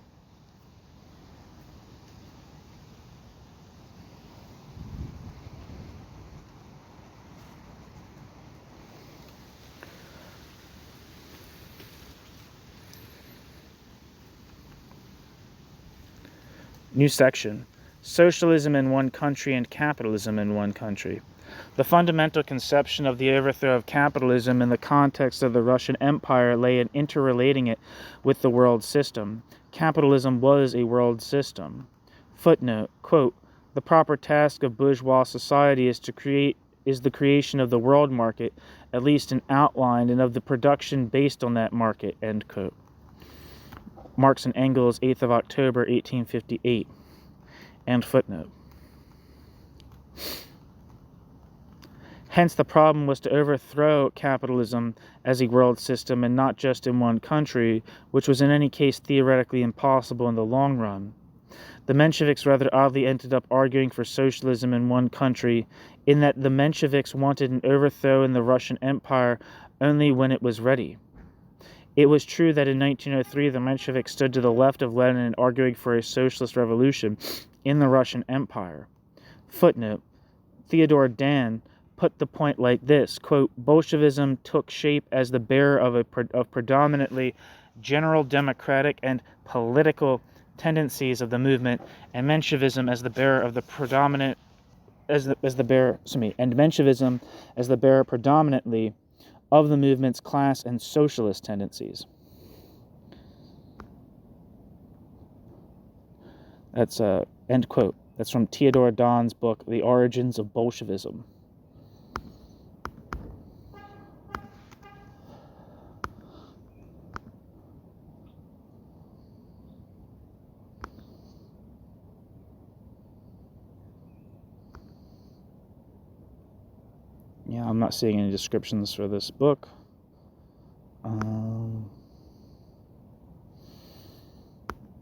New section. Socialism in one country and capitalism in one country. The fundamental conception of the overthrow of capitalism in the context of the Russian Empire lay in interrelating it with the world system. Capitalism was a world system. Footnote, quote, the proper task of bourgeois society is the creation of the world market, at least in outline, and of the production based on that market, end quote. Marx and Engels, 8th of October, 1858. End footnote. Hence, the problem was to overthrow capitalism as a world system and not just in one country, which was in any case theoretically impossible in the long run. The Mensheviks rather oddly ended up arguing for socialism in one country, in that the Mensheviks wanted an overthrow in the Russian Empire only when it was ready. It was true that in 1903 the Mensheviks stood to the left of Lenin in arguing for a socialist revolution in the Russian Empire. Footnote, Theodor Dan put the point like this, quote, Bolshevism took shape as the bearer of predominantly general democratic and political tendencies of the movement, and Menshevism as the bearer of the predominant and Menshevism as the bearer predominantly of the movement's class and socialist tendencies. That's end quote. That's from Theodor Dahn's book, The Origins of Bolshevism. Yeah, I'm not seeing any descriptions for this book.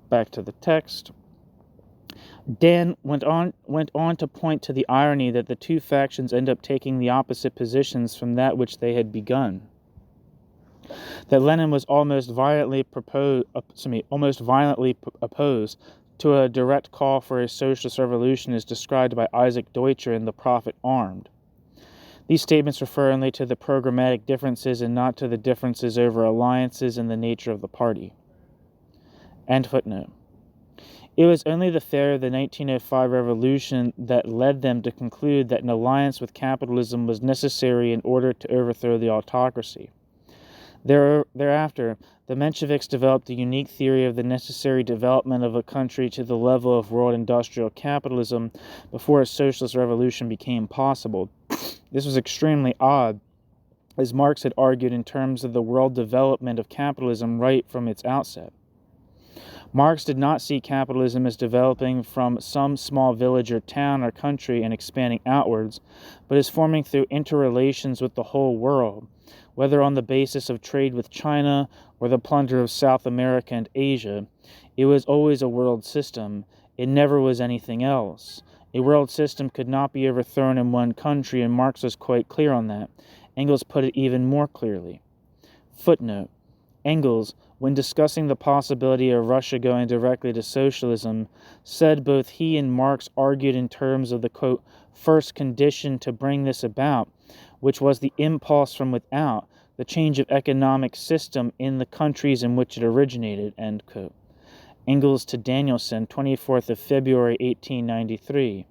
Back to the text. Dan went on to point to the irony that the two factions end up taking the opposite positions from that which they had begun. That Lenin was almost violently opposed to a direct call for a socialist revolution is described by Isaac Deutscher in The Prophet Armed. These statements refer only to the programmatic differences and not to the differences over alliances and the nature of the party. End footnote. It was only the failure of the 1905 revolution that led them to conclude that an alliance with capitalism was necessary in order to overthrow the autocracy. Thereafter, the Mensheviks developed a unique theory of the necessary development of a country to the level of world industrial capitalism before a socialist revolution became possible. This was extremely odd, as Marx had argued in terms of the world development of capitalism right from its outset. Marx did not see capitalism as developing from some small village or town or country and expanding outwards, but as forming through interrelations with the whole world, whether on the basis of trade with China or the plunder of South America and Asia. It was always a world system. It never was anything else. A world system could not be overthrown in one country, and Marx was quite clear on that. Engels put it even more clearly. Footnote. Engels, when discussing the possibility of Russia going directly to socialism, said both he and Marx argued in terms of the, quote, first condition to bring this about, which was the impulse from without, the change of economic system in the countries in which it originated, end quote. Engels to Danielson, 24th of February, 1893,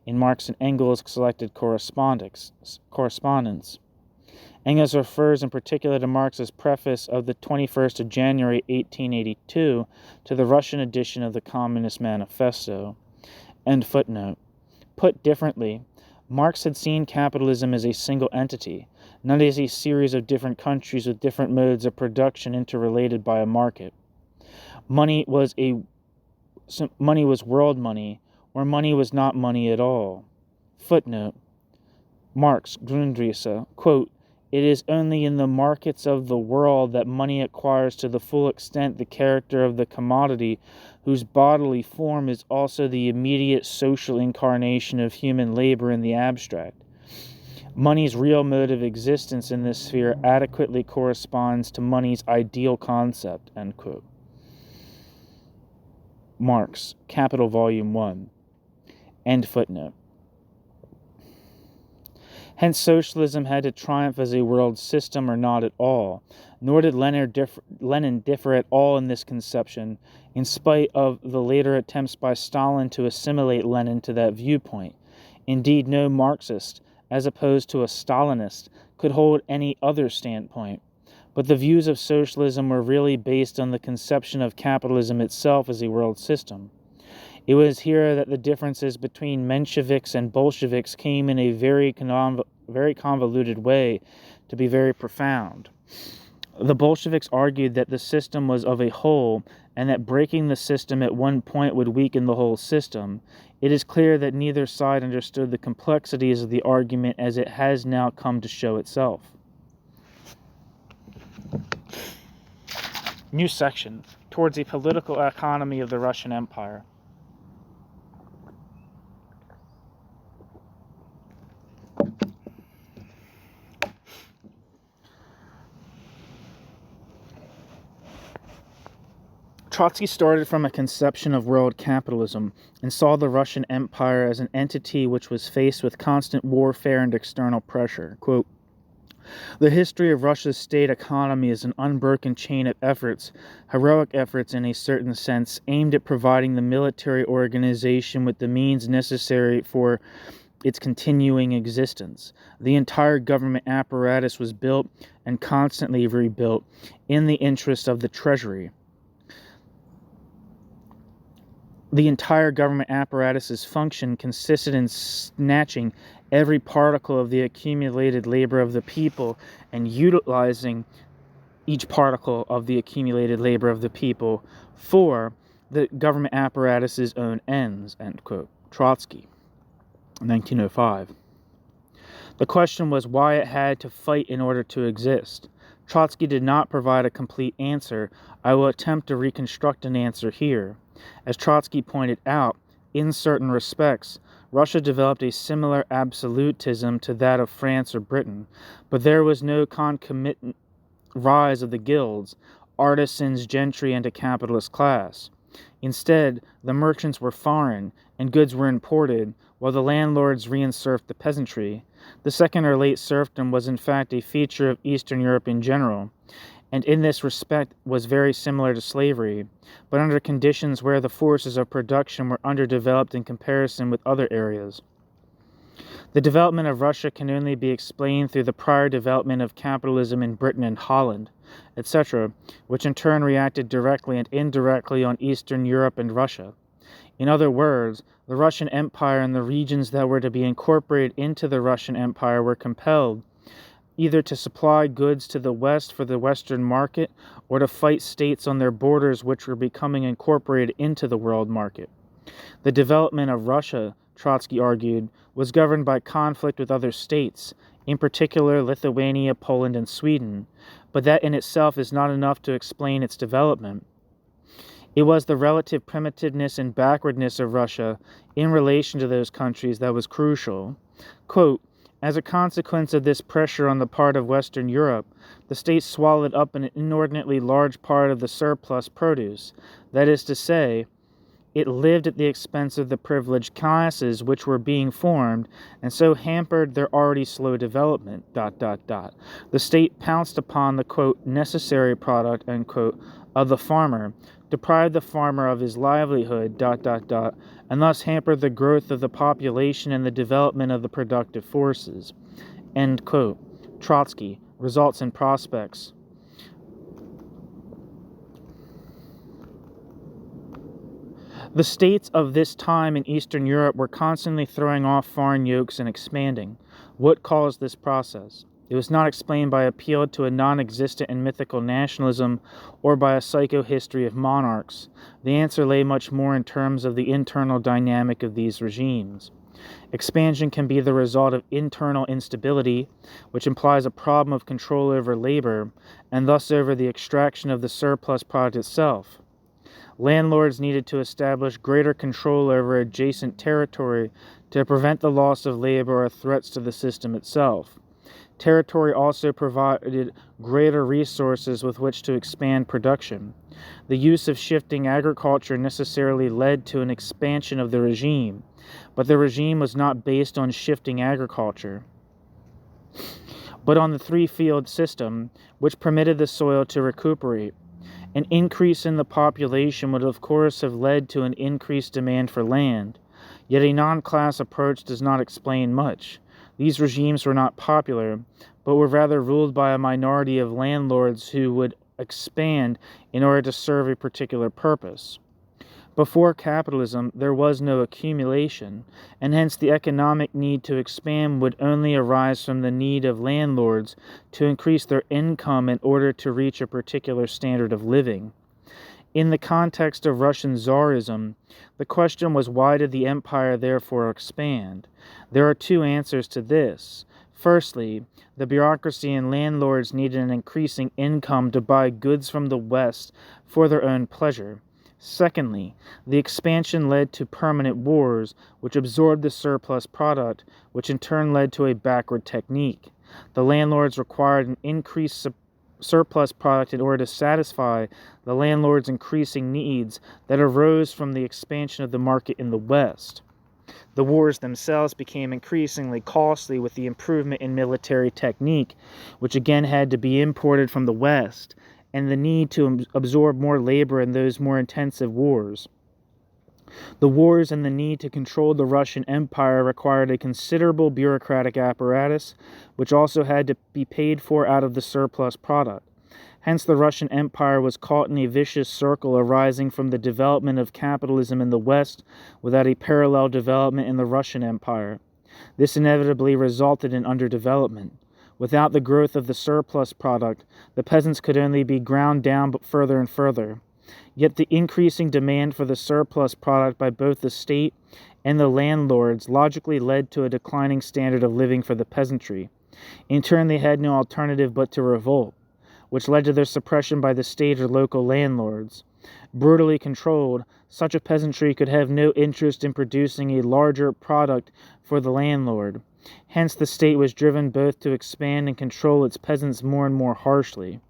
in Marx and Engels selected correspondence. Engels refers in particular to Marx's preface of the 21st of January, 1882, to the Russian edition of the Communist Manifesto. End footnote. Put differently, Marx had seen capitalism as a single entity, not as a series of different countries with different modes of production interrelated by a market. Money was a money was world money, or money was not money at all. Footnote. Marx, Grundrisse, quote, "It is only in the markets of the world that money acquires to the full extent the character of the commodity whose bodily form is also the immediate social incarnation of human labor in the abstract. Money's real mode of existence in this sphere adequately corresponds to money's ideal concept," end quote. Marx, Capital, Volume 1. End footnote. Hence, socialism had to triumph as a world system or not at all, nor did Lenin differ at all in this conception, in spite of the later attempts by Stalin to assimilate Lenin to that viewpoint. Indeed, no Marxist, as opposed to a Stalinist, could hold any other standpoint. But the views of socialism were really based on the conception of capitalism itself as a world system. It was here that the differences between Mensheviks and Bolsheviks came in a very convoluted way to be very profound. The Bolsheviks argued that the system was of a whole, and that breaking the system at one point would weaken the whole system. It is clear that neither side understood the complexities of the argument as it has now come to show itself. New section, towards a political economy of the Russian Empire. Trotsky started from a conception of world capitalism and saw the Russian Empire as an entity which was faced with constant warfare and external pressure. Quote, "The history of Russia's state economy is an unbroken chain of efforts, heroic efforts in a certain sense, aimed at providing the military organization with the means necessary for its continuing existence. The entire government apparatus was built and constantly rebuilt in the interest of the treasury. The entire government apparatus's function consisted in snatching every particle of the accumulated labor of the people and utilizing each particle of the accumulated labor of the people for the government apparatus's own ends," end quote. Trotsky, 1905. The question was why it had to fight in order to exist. Trotsky did not provide a complete answer. I will attempt to reconstruct an answer here. As Trotsky pointed out, in certain respects, Russia developed a similar absolutism to that of France or Britain, but there was no concomitant rise of the guilds, artisans, gentry, and a capitalist class. Instead, the merchants were foreign, and goods were imported, while the landlords reinserfed the peasantry. The second or late serfdom was in fact a feature of Eastern Europe in general, and in this respect was very similar to slavery, but under conditions where the forces of production were underdeveloped in comparison with other areas. The development of Russia can only be explained through the prior development of capitalism in Britain and Holland, etc., which in turn reacted directly and indirectly on Eastern Europe and Russia. In other words, the Russian Empire and the regions that were to be incorporated into the Russian Empire were compelled either to supply goods to the West for the Western market or to fight states on their borders which were becoming incorporated into the world market. The development of Russia, Trotsky argued, was governed by conflict with other states, in particular Lithuania, Poland, and Sweden, but that in itself is not enough to explain its development. It was the relative primitiveness and backwardness of Russia in relation to those countries that was crucial. Quote, "As a consequence of this pressure on the part of Western Europe, the state swallowed up an inordinately large part of the surplus produce. That is to say, it lived at the expense of the privileged classes which were being formed, and so hampered their already slow development, ... The state pounced upon the, quote, necessary product, end quote, of the farmer, deprived the farmer of his livelihood, ... and thus hampered the growth of the population and the development of the productive forces," end quote. Trotsky, Results and Prospects. The states of this time in Eastern Europe were constantly throwing off foreign yokes and expanding. What caused this process? It was not explained by appeal to a non-existent and mythical nationalism or by a psychohistory of monarchs. The answer lay much more in terms of the internal dynamic of these regimes. Expansion can be the result of internal instability, which implies a problem of control over labor, and thus over the extraction of the surplus product itself. Landlords needed to establish greater control over adjacent territory to prevent the loss of labor or threats to the system itself. Territory also provided greater resources with which to expand production. The use of shifting agriculture necessarily led to an expansion of the regime, but the regime was not based on shifting agriculture, but on the three-field system, which permitted the soil to recuperate. An increase in the population would of course have led to an increased demand for land, yet a non-class approach does not explain much. These regimes were not popular, but were rather ruled by a minority of landlords who would expand in order to serve a particular purpose. Before capitalism, there was no accumulation, and hence the economic need to expand would only arise from the need of landlords to increase their income in order to reach a particular standard of living. In the context of Russian Tsarism, the question was, why did the empire therefore expand? There are two answers to this. Firstly, the bureaucracy and landlords needed an increasing income to buy goods from the West for their own pleasure. Secondly, the expansion led to permanent wars, which absorbed the surplus product, which in turn led to a backward technique. The landlords required an increased surplus product in order to satisfy the landlord's increasing needs that arose from the expansion of the market in the West. The wars themselves became increasingly costly with the improvement in military technique, which again had to be imported from the West, and the need to absorb more labor in those more intensive wars. The wars and the need to control the Russian Empire required a considerable bureaucratic apparatus, which also had to be paid for out of the surplus product. Hence, the Russian Empire was caught in a vicious circle arising from the development of capitalism in the West without a parallel development in the Russian Empire. This inevitably resulted in underdevelopment. Without the growth of the surplus product, the peasants could only be ground down but further and further. Yet the increasing demand for the surplus product by both the state and the landlords logically led to a declining standard of living for the peasantry. In turn, they had no alternative but to revolt, which led to their suppression by the state or local landlords. Brutally controlled, such a peasantry could have no interest in producing a larger product for the landlord. Hence, the state was driven both to expand and control its peasants more and more harshly.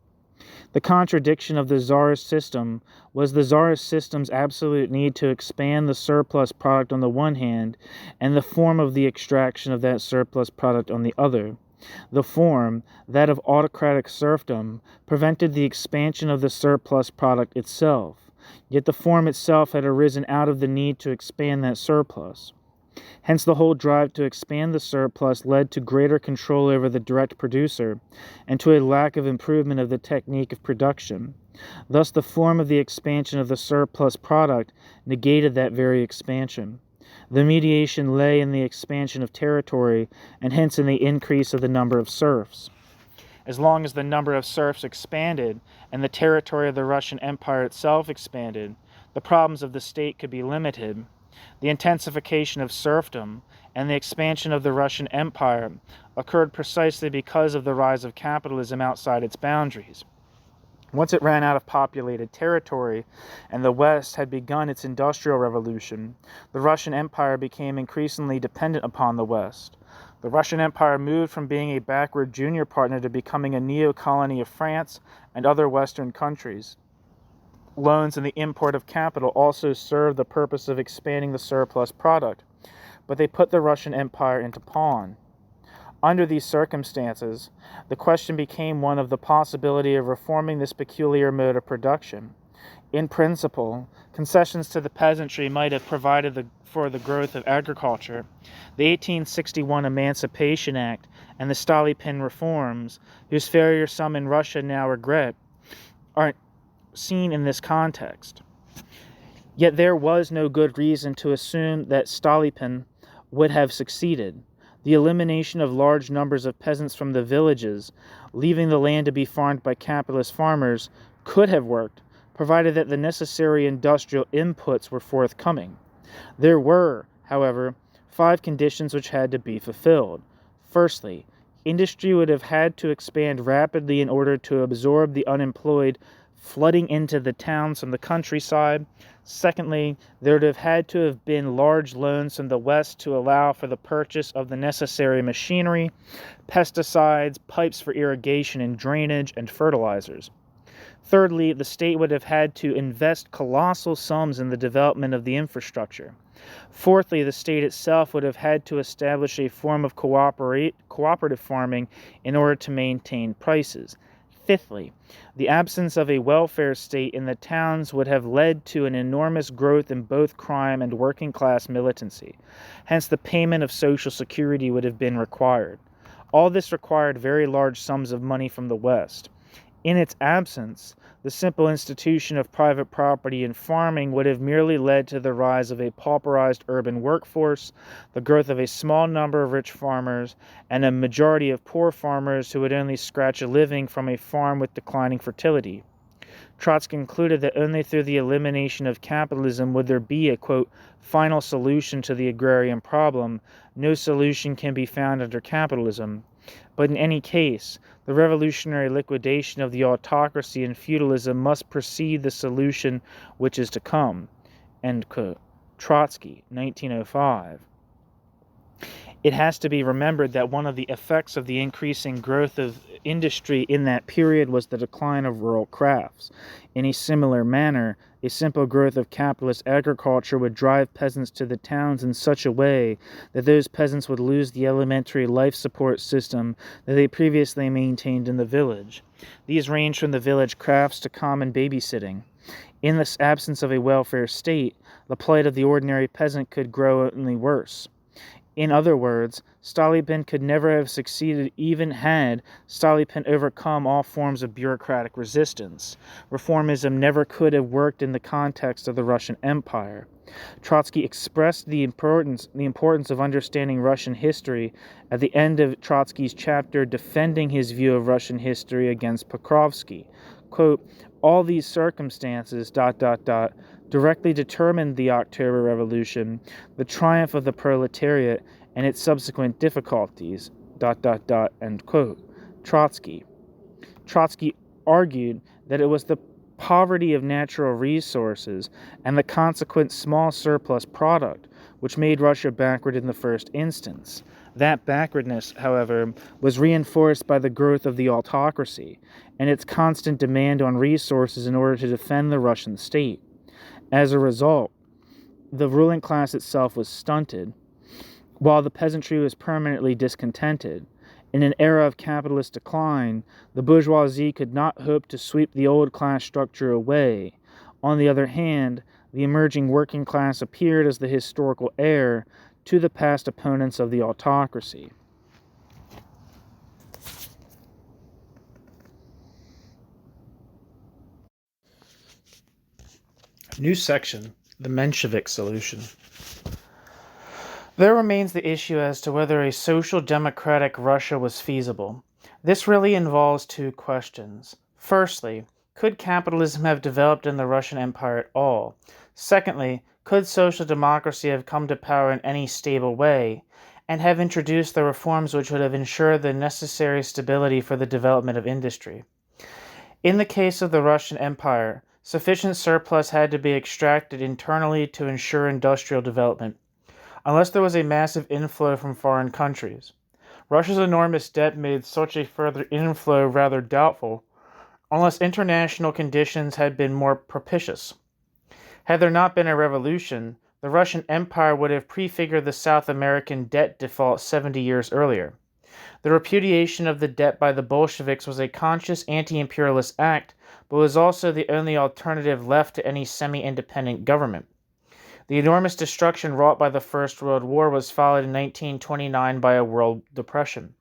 The contradiction of the Tsarist system was the Tsarist system's absolute need to expand the surplus product on the one hand, and the form of the extraction of that surplus product on the other. The form, that of autocratic serfdom, prevented the expansion of the surplus product itself, yet the form itself had arisen out of the need to expand that surplus. Hence, the whole drive to expand the surplus led to greater control over the direct producer and to a lack of improvement of the technique of production. Thus, the form of the expansion of the surplus product negated that very expansion. The mediation lay in the expansion of territory and hence in the increase of the number of serfs. As long as the number of serfs expanded and the territory of the Russian Empire itself expanded, the problems of the state could be limited. The intensification of serfdom and the expansion of the Russian Empire occurred precisely because of the rise of capitalism outside its boundaries. Once it ran out of populated territory and the West had begun its industrial revolution, the Russian Empire became increasingly dependent upon the West. The Russian Empire moved from being a backward junior partner to becoming a neo-colony of France and other Western countries. Loans and the import of capital also served the purpose of expanding the surplus product, but they put the Russian Empire into pawn. Under these circumstances, the question became one of the possibility of reforming this peculiar mode of production. In principle, concessions to the peasantry might have provided for the growth of agriculture. The 1861 Emancipation Act and the Stolypin reforms, whose failure some in Russia now regret, are seen in this context. Yet there was no good reason to assume that Stolypin would have succeeded. The elimination of large numbers of peasants from the villages, leaving the land to be farmed by capitalist farmers, could have worked, provided that the necessary industrial inputs were forthcoming. There were, however, 5 conditions which had to be fulfilled. Firstly, industry would have had to expand rapidly in order to absorb the unemployed flooding into the towns from the countryside. Secondly, there would have had to have been large loans from the West to allow for the purchase of the necessary machinery, pesticides, pipes for irrigation and drainage, and fertilizers. Thirdly, the state would have had to invest colossal sums in the development of the infrastructure. Fourthly, the state itself would have had to establish a form of cooperative farming in order to maintain prices. Fifthly, the absence of a welfare state in the towns would have led to an enormous growth in both crime and working-class militancy. Hence, the payment of Social Security would have been required. All this required very large sums of money from the West. In its absence, the simple institution of private property and farming would have merely led to the rise of a pauperized urban workforce, the growth of a small number of rich farmers, and a majority of poor farmers who would only scratch a living from a farm with declining fertility. Trotsky concluded that only through the elimination of capitalism would there be a, quote, final solution to the agrarian problem. No solution can be found under capitalism. But in any case, the revolutionary liquidation of the autocracy and feudalism must precede the solution which is to come. End quote. Trotsky, 1905. It has to be remembered that one of the effects of the increasing growth of industry in that period was the decline of rural crafts. In a similar manner, a simple growth of capitalist agriculture would drive peasants to the towns in such a way that those peasants would lose the elementary life support system that they previously maintained in the village. These range from the village crafts to common babysitting. In the absence of a welfare state, the plight of the ordinary peasant could grow only worse. In other words, Stolypin could never have succeeded even had Stolypin overcome all forms of bureaucratic resistance. Reformism never could have worked in the context of the Russian Empire. Trotsky expressed the importance of understanding Russian history at the end of Trotsky's chapter defending his view of Russian history against Pokrovsky. Quote, all these circumstances, directly determined the October Revolution, the triumph of the proletariat, and its subsequent difficulties, end quote. Trotsky argued that it was the poverty of natural resources and the consequent small surplus product which made Russia backward in the first instance. That backwardness, however, was reinforced by the growth of the autocracy and its constant demand on resources in order to defend the Russian state. As a result, the ruling class itself was stunted, while the peasantry was permanently discontented. In an era of capitalist decline, the bourgeoisie could not hope to sweep the old class structure away. On the other hand, the emerging working class appeared as the historical heir to the past opponents of the autocracy. New section, the Menshevik solution. There remains the issue as to whether a social democratic Russia was feasible. This really involves 2 questions. Firstly, could capitalism have developed in the Russian Empire at all? Secondly, could social democracy have come to power in any stable way, and have introduced the reforms which would have ensured the necessary stability for the development of industry? In the case of the Russian Empire, sufficient surplus had to be extracted internally to ensure industrial development, unless there was a massive inflow from foreign countries. Russia's enormous debt made such a further inflow rather doubtful, unless international conditions had been more propitious. Had there not been a revolution, the Russian Empire would have prefigured the South American debt default 70 years earlier. The repudiation of the debt by the Bolsheviks was a conscious anti-imperialist act, but was also the only alternative left to any semi-independent government. The enormous destruction wrought by the First World War was followed in 1929 by a world depression.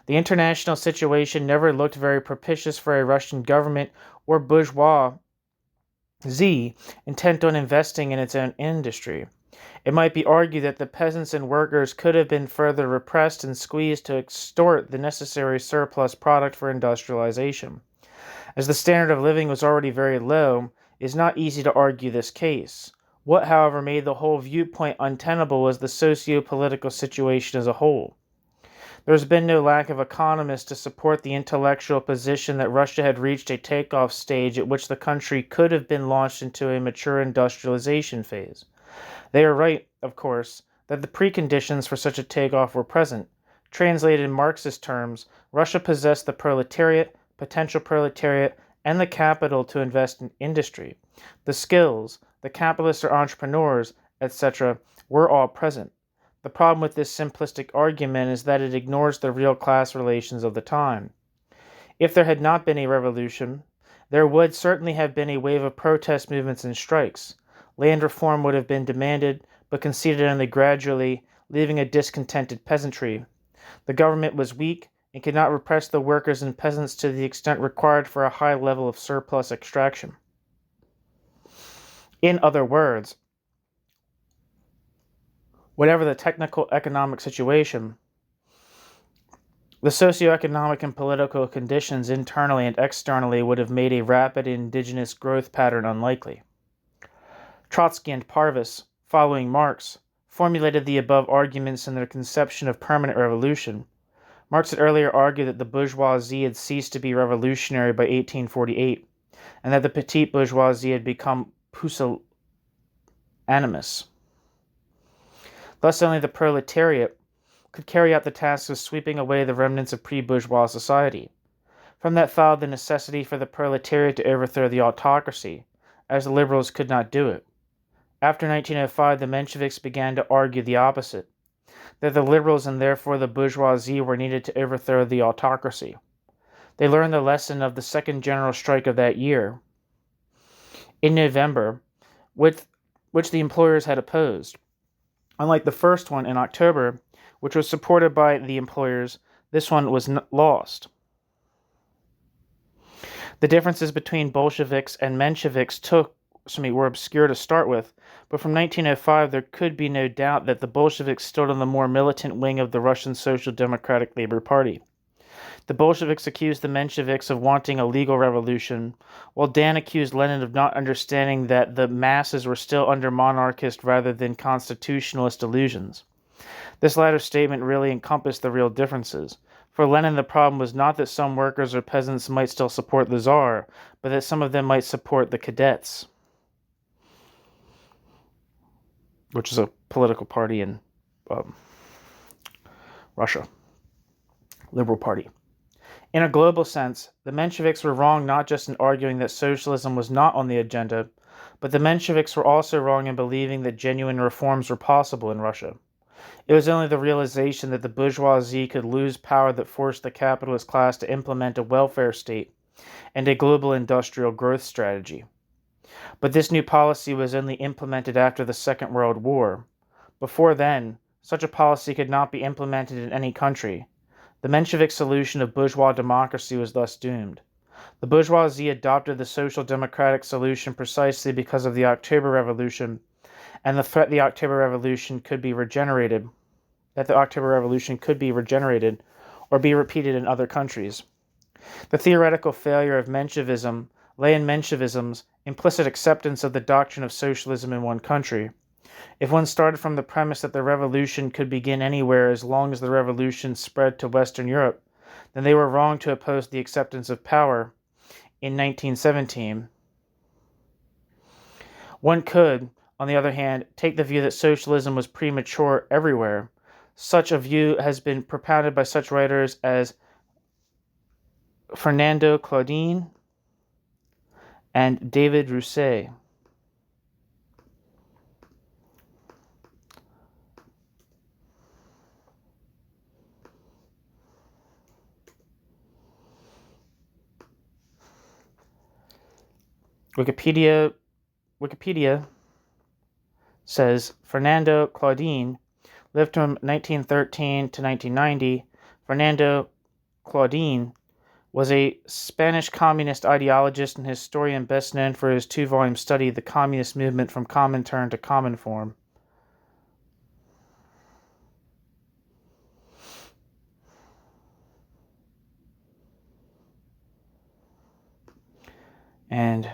The international situation never looked very propitious for a Russian government or bourgeoisie intent on investing in its own industry. It might be argued that the peasants and workers could have been further repressed and squeezed to extort the necessary surplus product for industrialization. As the standard of living was already very low, it is not easy to argue this case. What, however, made the whole viewpoint untenable was the socio-political situation as a whole. There has been no lack of economists to support the intellectual position that Russia had reached a takeoff stage at which the country could have been launched into a mature industrialization phase. They are right, of course, that the preconditions for such a takeoff were present. Translated in Marxist terms, Russia possessed the proletariat, potential proletariat, and the capital to invest in industry. The skills, the capitalists or entrepreneurs, etc., were all present. The problem with this simplistic argument is that it ignores the real class relations of the time. If there had not been a revolution, there would certainly have been a wave of protest movements and strikes. Land reform would have been demanded, but conceded only gradually, leaving a discontented peasantry. The government was weak and could not repress the workers and peasants to the extent required for a high level of surplus extraction. In other words, whatever the technical economic situation, the socioeconomic and political conditions internally and externally would have made a rapid indigenous growth pattern unlikely. Trotsky and Parvis, following Marx, formulated the above arguments in their conception of permanent revolution. Marx had earlier argued that the bourgeoisie had ceased to be revolutionary by 1848, and that the petite bourgeoisie had become pusillanimous. Thus only the proletariat could carry out the task of sweeping away the remnants of pre-bourgeois society. From that followed the necessity for the proletariat to overthrow the autocracy, as the liberals could not do it. After 1905, the Mensheviks began to argue the opposite, that the liberals and therefore the bourgeoisie were needed to overthrow the autocracy. They learned the lesson of the second general strike of that year, in November, which the employers had opposed. Unlike the first one in October, which was supported by the employers, this one was lost. The differences between Bolsheviks and Mensheviks were obscure to start with, but from 1905 there could be no doubt that the Bolsheviks stood on the more militant wing of the Russian Social Democratic Labor Party. The Bolsheviks accused the Mensheviks of wanting a legal revolution, while Dan accused Lenin of not understanding that the masses were still under monarchist rather than constitutionalist illusions. This latter statement really encompassed the real differences. For Lenin, the problem was not that some workers or peasants might still support the Tsar, but that some of them might support the Cadets, which is a political party in Russia, Liberal Party. In a global sense, the Mensheviks were wrong not just in arguing that socialism was not on the agenda, but the Mensheviks were also wrong in believing that genuine reforms were possible in Russia. It was only the realization that the bourgeoisie could lose power that forced the capitalist class to implement a welfare state and a global industrial growth strategy. But this new policy was only implemented after the Second World War. Before then, such a policy could not be implemented in any country. The Menshevik solution of bourgeois democracy was thus doomed. The bourgeoisie adopted the social democratic solution precisely because of the October Revolution and the threat the October Revolution could be regenerated, or be repeated in other countries. The theoretical failure of Menshevism lay in Menshevism's implicit acceptance of the doctrine of socialism in one country. If one started from the premise that the revolution could begin anywhere as long as the revolution spread to Western Europe, then they were wrong to oppose the acceptance of power in 1917. One could, on the other hand, take the view that socialism was premature everywhere. Such a view has been propounded by such writers as Fernando Claudin and David Rousset. Wikipedia says Fernando Claudin lived from 1913 to 1990. Fernando Claudin was a Spanish communist ideologist and historian best known for his 2-volume study, The Communist Movement from Comintern to Cominform. and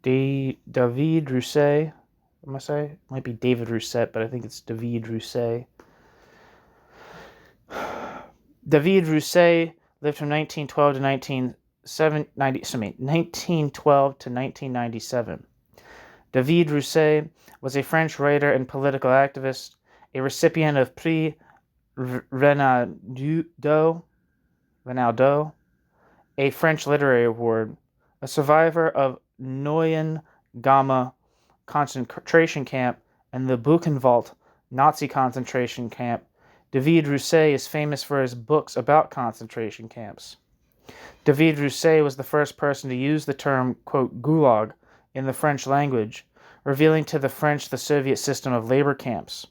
David Rousset. It might be David Rousset, but I think it's David Rousset. David Rousset lived from 1912 to 1997. David Rousset was a French writer and political activist, a recipient of Prix Renaudot, a French literary award, a survivor of Neuengamme concentration camp and the Buchenwald Nazi concentration camp. David Rousset is famous for his books about concentration camps. David Rousset was the first person to use the term, quote, gulag in the French language, revealing to the French the Soviet system of labor camps.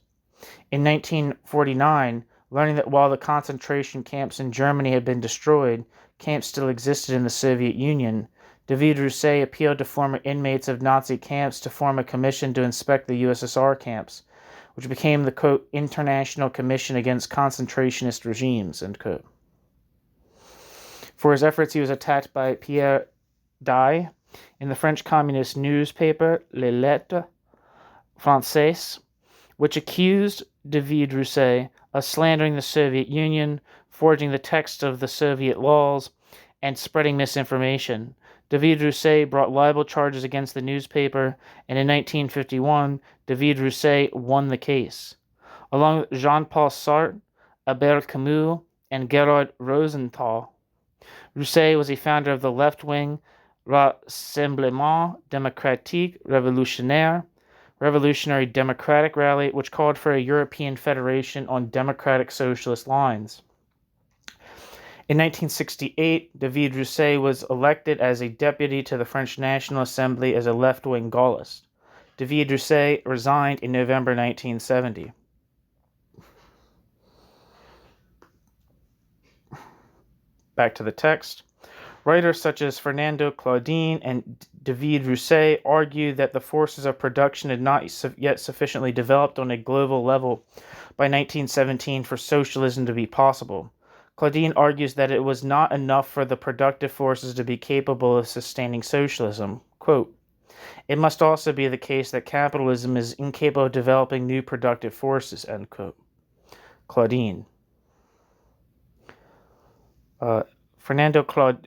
In 1949, learning that while the concentration camps in Germany had been destroyed, camps still existed in the Soviet Union, David Rousset appealed to former inmates of Nazi camps to form a commission to inspect the USSR camps, which became the, quote, International Commission Against Concentrationist Regimes, end quote. For his efforts, he was attacked by Pierre Daye in the French communist newspaper Les Lettres Françaises, which accused David Rousset of slandering the Soviet Union, forging the text of the Soviet laws, and spreading misinformation. David Rousset brought libel charges against the newspaper, and in 1951, David Rousset won the case. Along with Jean-Paul Sartre, Albert Camus, and Gerhard Rosenthal, Rousset was a founder of the left-wing Rassemblement Démocratique Révolutionnaire, revolutionary democratic rally which called for a European federation on democratic socialist lines. In 1968, David Rousset was elected as a deputy to the French National Assembly as a left-wing Gaullist. David Rousset resigned in November 1970. Back to the text. Writers such as Fernando Claudin and David Rousset argue that the forces of production had not yet sufficiently developed on a global level by 1917 for socialism to be possible. Claudin argues that it was not enough for the productive forces to be capable of sustaining socialism. Quote, it must also be the case that capitalism is incapable of developing new productive forces, end quote. Claudin. Fernando Claudin,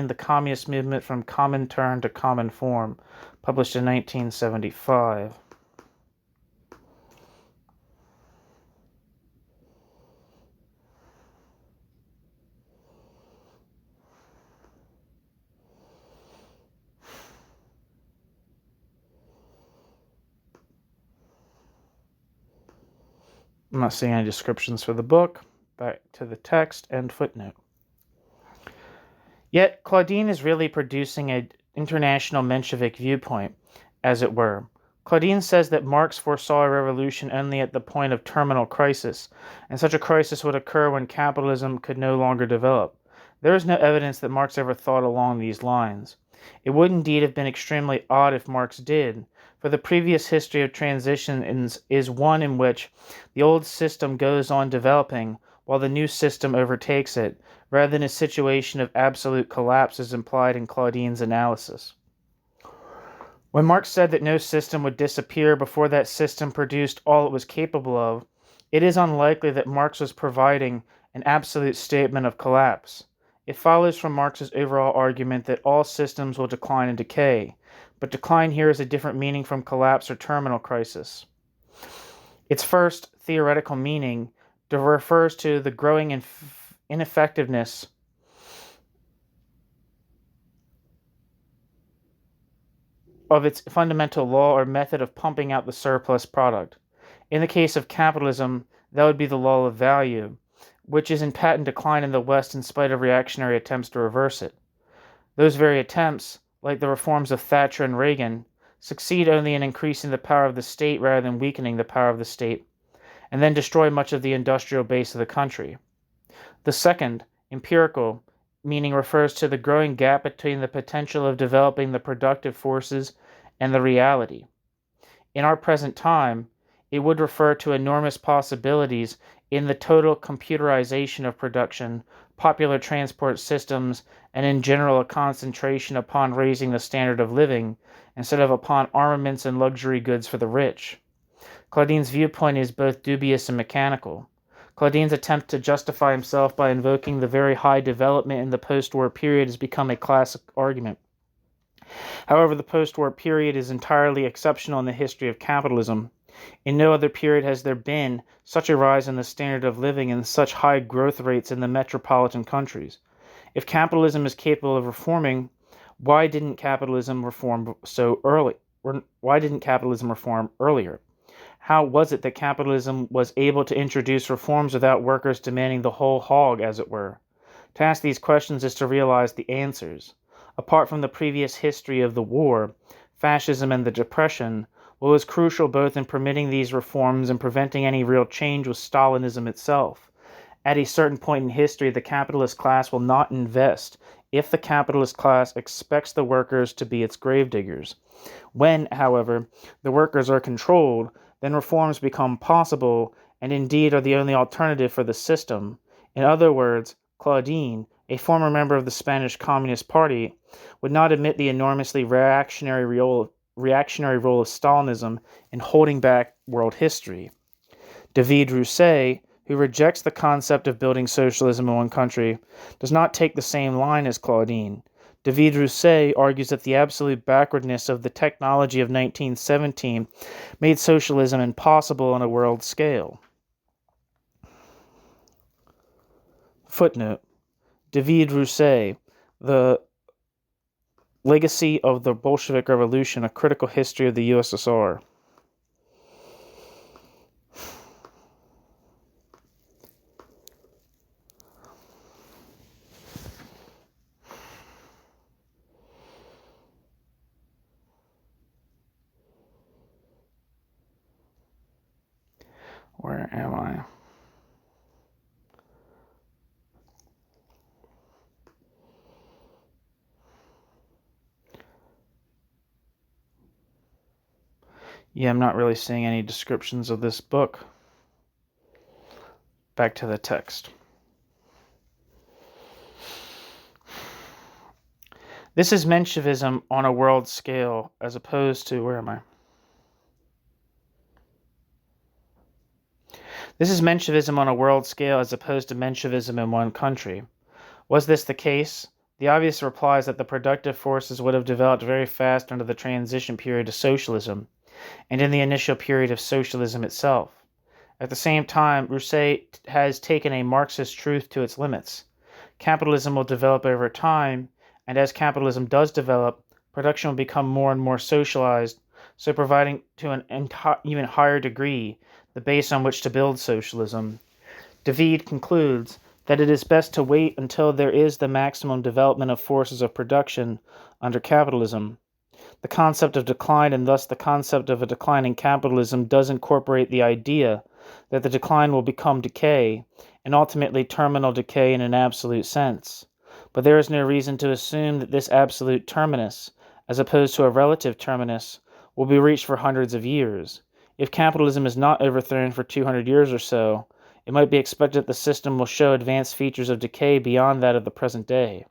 The Communist Movement from Comintern to Common Form, published in 1975. I'm not seeing any descriptions for the book. Back to the text and footnote. Yet, Claudin is really producing an international Menshevik viewpoint, as it were. Claudin says that Marx foresaw a revolution only at the point of terminal crisis, and such a crisis would occur when capitalism could no longer develop. There is no evidence that Marx ever thought along these lines. It would indeed have been extremely odd if Marx did, for the previous history of transitions is one in which the old system goes on developing while the new system overtakes it, rather than a situation of absolute collapse as implied in Claudin's analysis. When Marx said that no system would disappear before that system produced all it was capable of, it is unlikely that Marx was providing an absolute statement of collapse. It follows from Marx's overall argument that all systems will decline and decay, but decline here is a different meaning from collapse or terminal crisis. Its first theoretical meaning refers to the growing ineffectiveness of its fundamental law or method of pumping out the surplus product. In the case of capitalism, that would be the law of value, which is in patent decline in the West in spite of reactionary attempts to reverse it. Those very attempts, like the reforms of Thatcher and Reagan, succeed only in increasing the power of the state rather than weakening the power of the state, and then destroy much of the industrial base of the country. The second, empirical, meaning refers to the growing gap between the potential of developing the productive forces and the reality. In our present time, it would refer to enormous possibilities in the total computerization of production, popular transport systems, and in general a concentration upon raising the standard of living, instead of upon armaments and luxury goods for the rich. Claudin's viewpoint is both dubious and mechanical. Claudin's attempt to justify himself by invoking the very high development in the post-war period has become a classic argument. However, the post-war period is entirely exceptional in the history of capitalism. In no other period has there been such a rise in the standard of living and such high growth rates in the metropolitan countries. If capitalism is capable of reforming, why didn't capitalism reform so early? Why didn't capitalism reform earlier? How was it that capitalism was able to introduce reforms without workers demanding the whole hog, as it were? To ask these questions is to realize the answers. Apart from the previous history of the war, fascism, and the Depression, what was crucial both in permitting these reforms and preventing any real change was Stalinism itself. At a certain point in history, the capitalist class will not invest if the capitalist class expects the workers to be its gravediggers. When, however, the workers are controlled, then reforms become possible and indeed are the only alternative for the system. In other words, Claudin, a former member of the Spanish Communist Party, would not admit the enormously reactionary role of Stalinism in holding back world history. David Rousset, who rejects the concept of building socialism in one country, does not take the same line as Claudin. David Rousset argues that the absolute backwardness of the technology of 1917 made socialism impossible on a world scale. Footnote: David Rousset, The Legacy of the Bolshevik Revolution, A Critical History of the USSR. Where am I? Yeah, I'm not really seeing any descriptions of this book. Back to the text. This is Menshevism on a world scale as opposed to, where am I? This is Menshevism on a world scale as opposed to Menshevism in one country. Was this the case? The obvious reply is that the productive forces would have developed very fast under the transition period to socialism, and in the initial period of socialism itself. At the same time, Rousset has taken a Marxist truth to its limits. Capitalism will develop over time, and as capitalism does develop, production will become more and more socialized, so providing to an even higher degree the base on which to build socialism. David concludes that it is best to wait until there is the maximum development of forces of production under capitalism. The concept of decline, and thus the concept of a declining capitalism, does incorporate the idea that the decline will become decay, and ultimately terminal decay in an absolute sense. But there is no reason to assume that this absolute terminus, as opposed to a relative terminus, will be reached for hundreds of years. If capitalism is not overthrown for 200 years or so, it might be expected that the system will show advanced features of decay beyond that of the present day.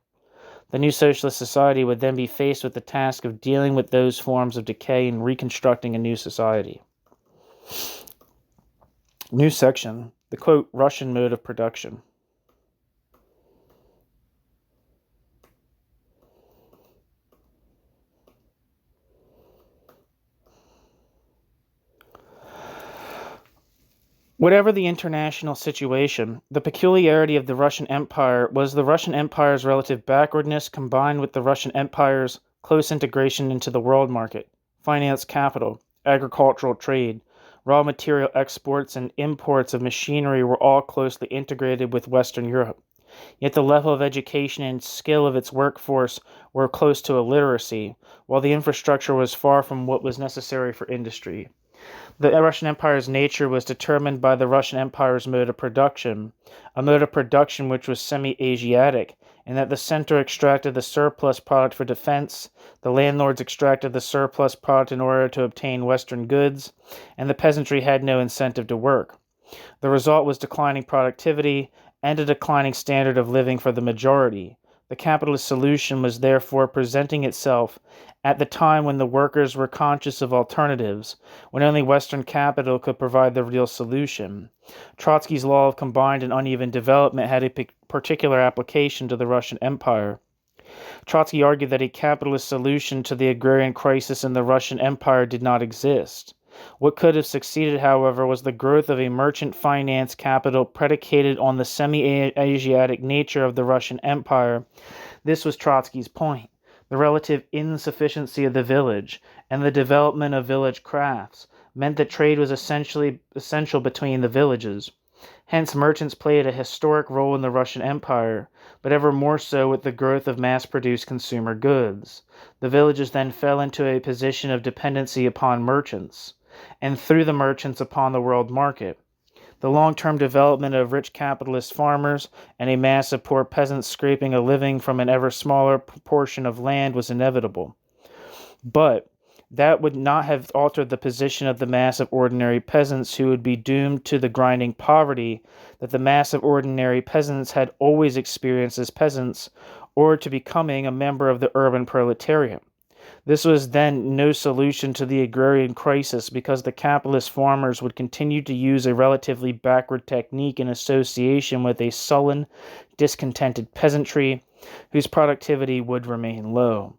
The new socialist society would then be faced with the task of dealing with those forms of decay and reconstructing a new society. New section, the quote, Russian mode of production. Whatever the international situation, the peculiarity of the Russian Empire was the Russian Empire's relative backwardness combined with the Russian Empire's close integration into the world market, finance capital, agricultural trade, raw material exports and imports of machinery were all closely integrated with Western Europe. Yet the level of education and skill of its workforce were close to illiteracy, while the infrastructure was far from what was necessary for industry. The Russian Empire's nature was determined by the Russian Empire's mode of production, a mode of production which was semi-Asiatic, in that the center extracted the surplus product for defense, the landlords extracted the surplus product in order to obtain Western goods, and the peasantry had no incentive to work. The result was declining productivity and a declining standard of living for the majority. The capitalist solution was therefore presenting itself at the time when the workers were conscious of alternatives, when only Western capital could provide the real solution. Trotsky's law of combined and uneven development had a particular application to the Russian Empire. Trotsky argued that a capitalist solution to the agrarian crisis in the Russian Empire did not exist. What could have succeeded, however, was the growth of a merchant finance capital predicated on the semi-Asiatic nature of the Russian Empire. This was Trotsky's point. The relative insufficiency of the village and the development of village crafts meant that trade was essential between the villages. Hence, merchants played a historic role in the Russian Empire, but ever more so with the growth of mass-produced consumer goods. The villages then fell into a position of dependency upon merchants, and through the merchants upon the world market. The long-term development of rich capitalist farmers and a mass of poor peasants scraping a living from an ever smaller proportion of land was inevitable. But that would not have altered the position of the mass of ordinary peasants who would be doomed to the grinding poverty that the mass of ordinary peasants had always experienced as peasants, or to becoming a member of the urban proletariat. This was then no solution to the agrarian crisis because the capitalist farmers would continue to use a relatively backward technique in association with a sullen, discontented peasantry whose productivity would remain low.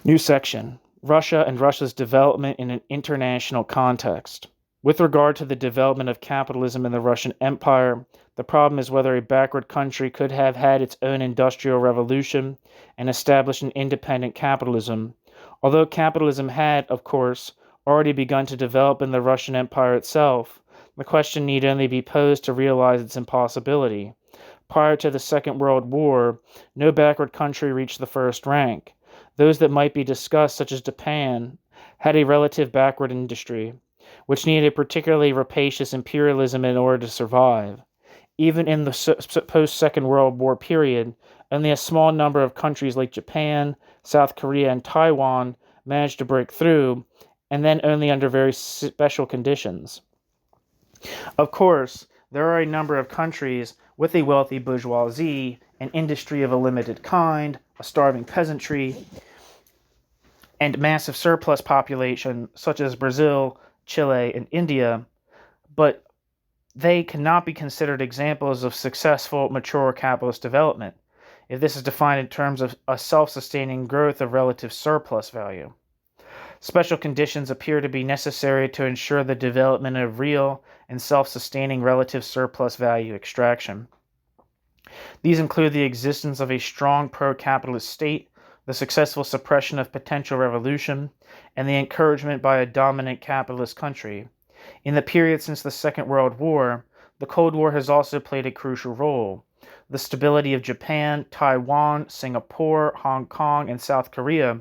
New section: Russia and Russia's development in an international context. With regard to the development of capitalism in the Russian Empire, the problem is whether a backward country could have had its own industrial revolution and established an independent capitalism. Although capitalism had, of course, already begun to develop in the Russian Empire itself, the question need only be posed to realize its impossibility. Prior to the Second World War, no backward country reached the first rank. Those that might be discussed, such as Japan, had a relative backward industry, which needed a particularly rapacious imperialism in order to survive. Even in the post-Second World War period, only a small number of countries like Japan, South Korea, and Taiwan managed to break through, and then only under very special conditions. Of course, there are a number of countries with a wealthy bourgeoisie, an industry of a limited kind, a starving peasantry, and massive surplus population, such as Brazil, Chile, and India, but they cannot be considered examples of successful, mature capitalist development, if this is defined in terms of a self-sustaining growth of relative surplus value. Special conditions appear to be necessary to ensure the development of real and self-sustaining relative surplus value extraction. These include the existence of a strong pro-capitalist state, the successful suppression of potential revolution, and the encouragement by a dominant capitalist country. In the period since the Second World War, the Cold War has also played a crucial role. The stability of Japan, Taiwan, Singapore, Hong Kong, and South Korea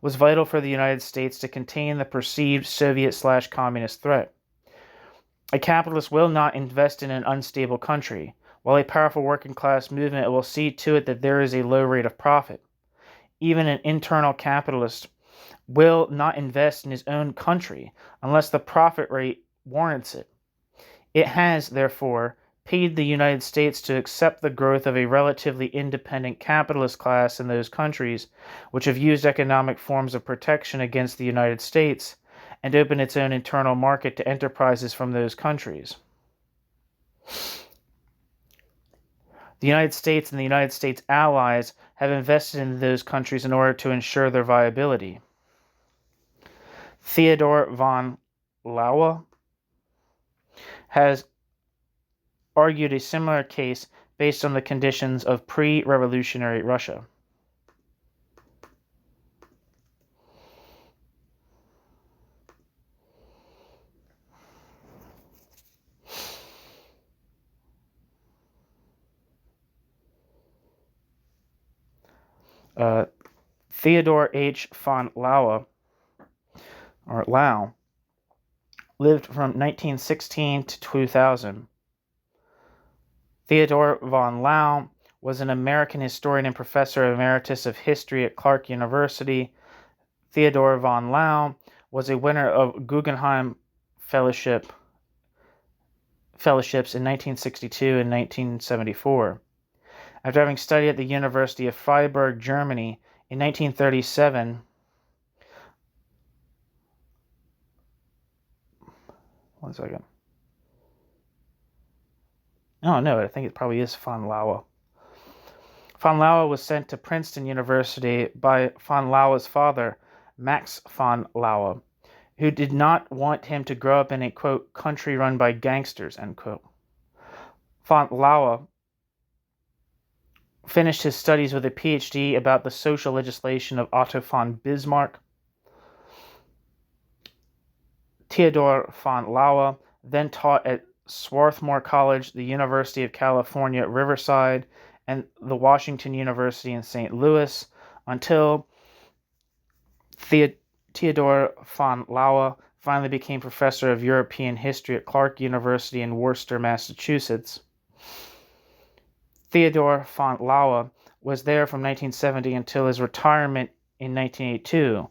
was vital for the United States to contain the perceived Soviet/communist threat. A capitalist will not invest in an unstable country, while a powerful working class movement will see to it that there is a low rate of profit. Even an internal capitalist will not invest in his own country unless the profit rate warrants it. It has, therefore, paid the United States to accept the growth of a relatively independent capitalist class in those countries which have used economic forms of protection against the United States and opened its own internal market to enterprises from those countries. The United States and the United States allies have invested in those countries in order to ensure their viability. Theodor von Laue has argued a similar case based on the conditions of pre-revolutionary Russia. Theodor H. von Laue, or Lau, lived from 1916 to 2000. Theodor von Laue was an American historian and professor emeritus of history at Clark University. Theodor von Laue was a winner of Guggenheim Fellowship fellowships in 1962 and 1974. After having studied at the University of Freiburg, Germany, in 1937, one second. Oh, no, I think it probably is von Laue. Von Laue was sent to Princeton University by von Laue's father, Max von Laue, who did not want him to grow up in a, quote, country run by gangsters, end quote. Von Laue finished his studies with a PhD about the social legislation of Otto von Bismarck. Theodor von Laue then taught at Swarthmore College, the University of California at Riverside, and the Washington University in St. Louis until Theodor von Laue finally became professor of European history at Clark University in Worcester, Massachusetts. Theodor von Laue was there from 1970 until his retirement in 1982.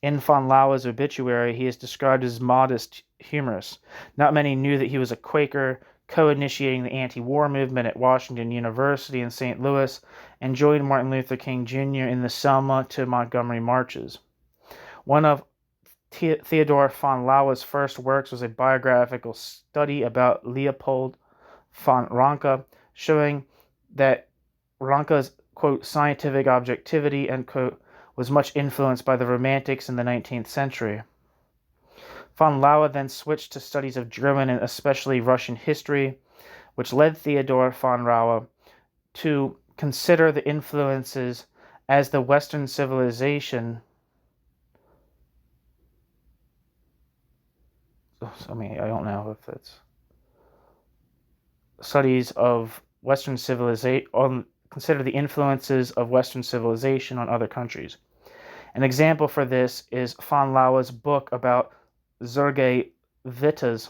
In von Laue's obituary, he is described as modest humorist. Not many knew that he was a Quaker, co-initiating the anti-war movement at Washington University in St. Louis, and joined Martin Luther King Jr. in the Selma to Montgomery marches. One of Theodor von Laue's first works was a biographical study about Leopold von Ranke, showing that Ranke's, quote, scientific objectivity, end quote, was much influenced by the Romantics in the 19th century. Von Laue then switched to studies of German and especially Russian history, which led Theodor von Laue to consider the influences as the Western civilization. I mean, I don't know if it's studies of Western civilization, consider the influences of Western civilization on other countries. An example for this is von Laue's book about Sergei Witt's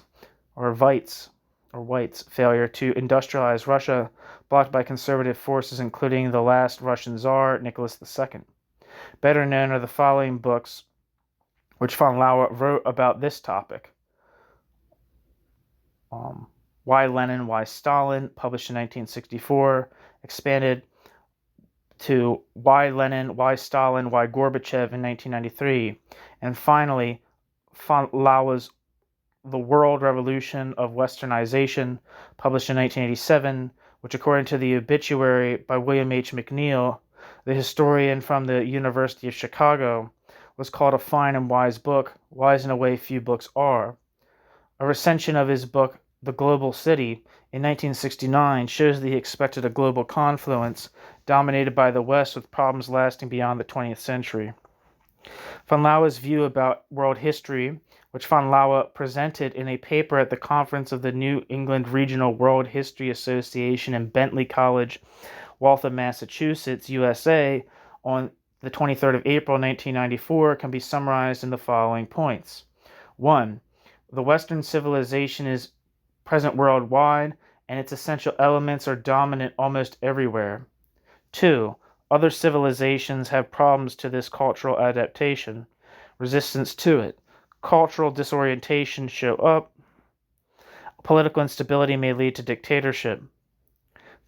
failure to industrialize Russia, blocked by conservative forces including the last Russian Tsar, Nicholas II. Better known are the following books which von Laue wrote about this topic. Why Lenin, Why Stalin, published in 1964, expanded to Why Lenin, Why Stalin, Why Gorbachev in 1993, and finally von Laue's The World Revolution of Westernization, published in 1987, which according to the obituary by William H. McNeill, the historian from the University of Chicago, was called a fine and wise book, wise in a way few books are. A recension of his book, The Global City, in 1969 shows that he expected a global confluence dominated by the West with problems lasting beyond the 20th century. Von Laue's view about world history, which von Laue presented in a paper at the conference of the New England Regional World History Association in Bentley College, Waltham, Massachusetts, USA, on the 23rd of April 1994, can be summarized in the following points. 1. The Western civilization is present worldwide, and its essential elements are dominant almost everywhere. 2. Other civilizations have problems to this cultural adaptation, resistance to it. Cultural disorientation show up. Political instability may lead to dictatorship.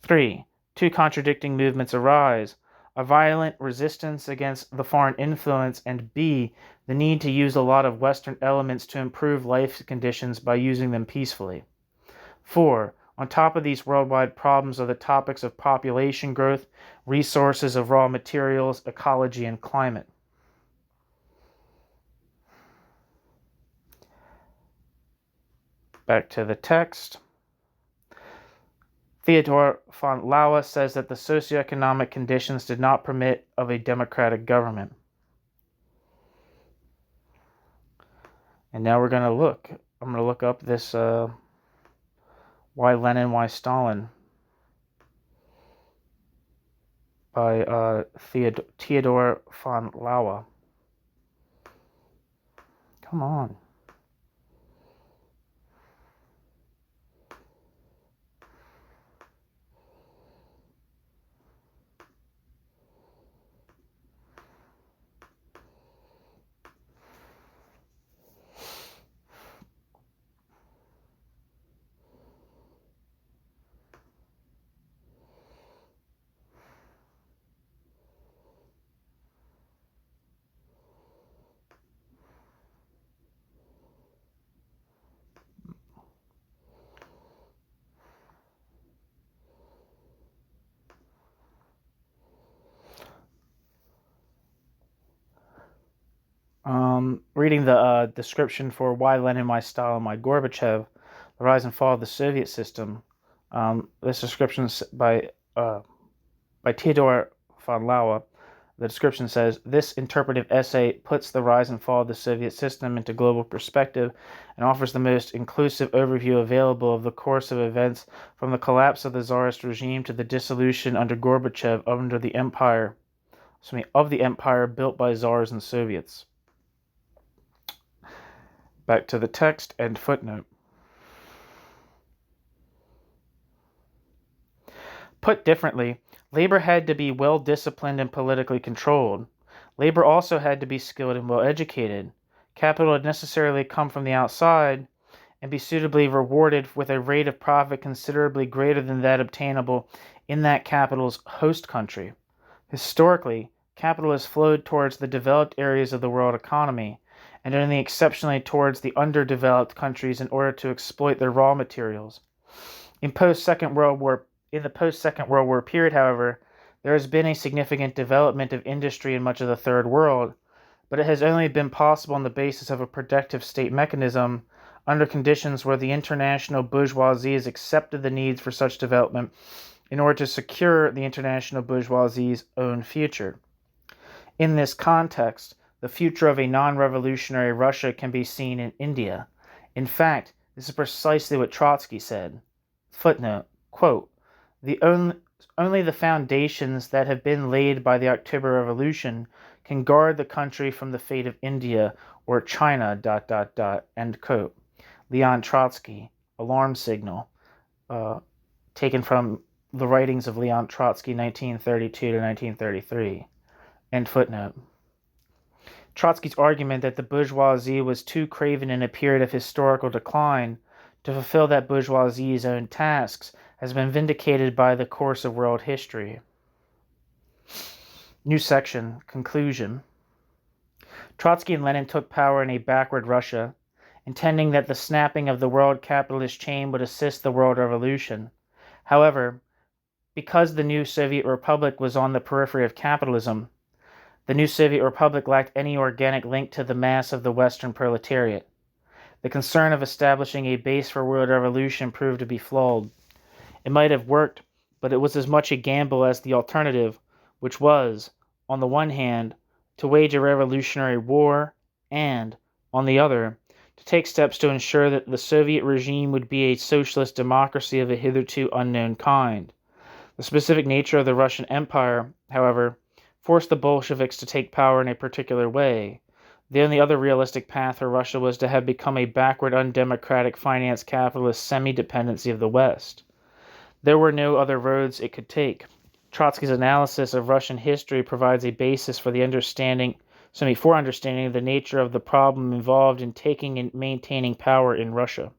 3. Two contradicting movements arise. A violent resistance against the foreign influence, and B, the need to use a lot of Western elements to improve life conditions by using them peacefully. 4. On top of these worldwide problems are the topics of population growth, resources of raw materials, ecology, and climate. Back to the text. Theodor von Laue says that the socioeconomic conditions did not permit of a democratic government. And now we're going to look. I'm going to look up this Why Lenin, Why Stalin by Theodor von Laue. Come on. Reading the description for Why Lenin, My Stalin, My Gorbachev, The Rise and Fall of the Soviet System. This description is by Theodor von Lauer. The description says, this interpretive essay puts the rise and fall of the Soviet system into global perspective and offers the most inclusive overview available of the course of events from the collapse of the Tsarist regime to the dissolution under Gorbachev of the empire built by Tsars and Soviets. Back to the text and footnote. Put differently, labor had to be well-disciplined and politically controlled. Labor also had to be skilled and well-educated. Capital had necessarily come from the outside and be suitably rewarded with a rate of profit considerably greater than that obtainable in that capital's host country. Historically, capital has flowed towards the developed areas of the world economy, and only exceptionally towards the underdeveloped countries in order to exploit their raw materials. In the post-Second World War period, however, there has been a significant development of industry in much of the Third World, but it has only been possible on the basis of a productive state mechanism under conditions where the international bourgeoisie has accepted the needs for such development in order to secure the international bourgeoisie's own future. In this context, the future of a non-revolutionary Russia can be seen in India. In fact, this is precisely what Trotsky said. Footnote, quote, Only the foundations that have been laid by the October Revolution can guard the country from the fate of India or China, ... End quote. Leon Trotsky, Alarm Signal, taken from the writings of Leon Trotsky, 1932 to 1933. End footnote. Trotsky's argument that the bourgeoisie was too craven in a period of historical decline to fulfill that bourgeoisie's own tasks has been vindicated by the course of world history. New section, conclusion. Trotsky and Lenin took power in a backward Russia, intending that the snapping of the world capitalist chain would assist the world revolution. However, because the new Soviet Republic was on the periphery of capitalism, the new Soviet Republic lacked any organic link to the mass of the Western proletariat. The concern of establishing a base for world revolution proved to be flawed. It might have worked, but it was as much a gamble as the alternative, which was, on the one hand, to wage a revolutionary war, and, on the other, to take steps to ensure that the Soviet regime would be a socialist democracy of a hitherto unknown kind. The specific nature of the Russian Empire, however, forced the Bolsheviks to take power in a particular way. The only other realistic path for Russia was to have become a backward, undemocratic, finance capitalist semi-dependency of the West. There were no other roads it could take. Trotsky's analysis of Russian history provides a basis for understanding the nature of the problem involved in taking and maintaining power in Russia.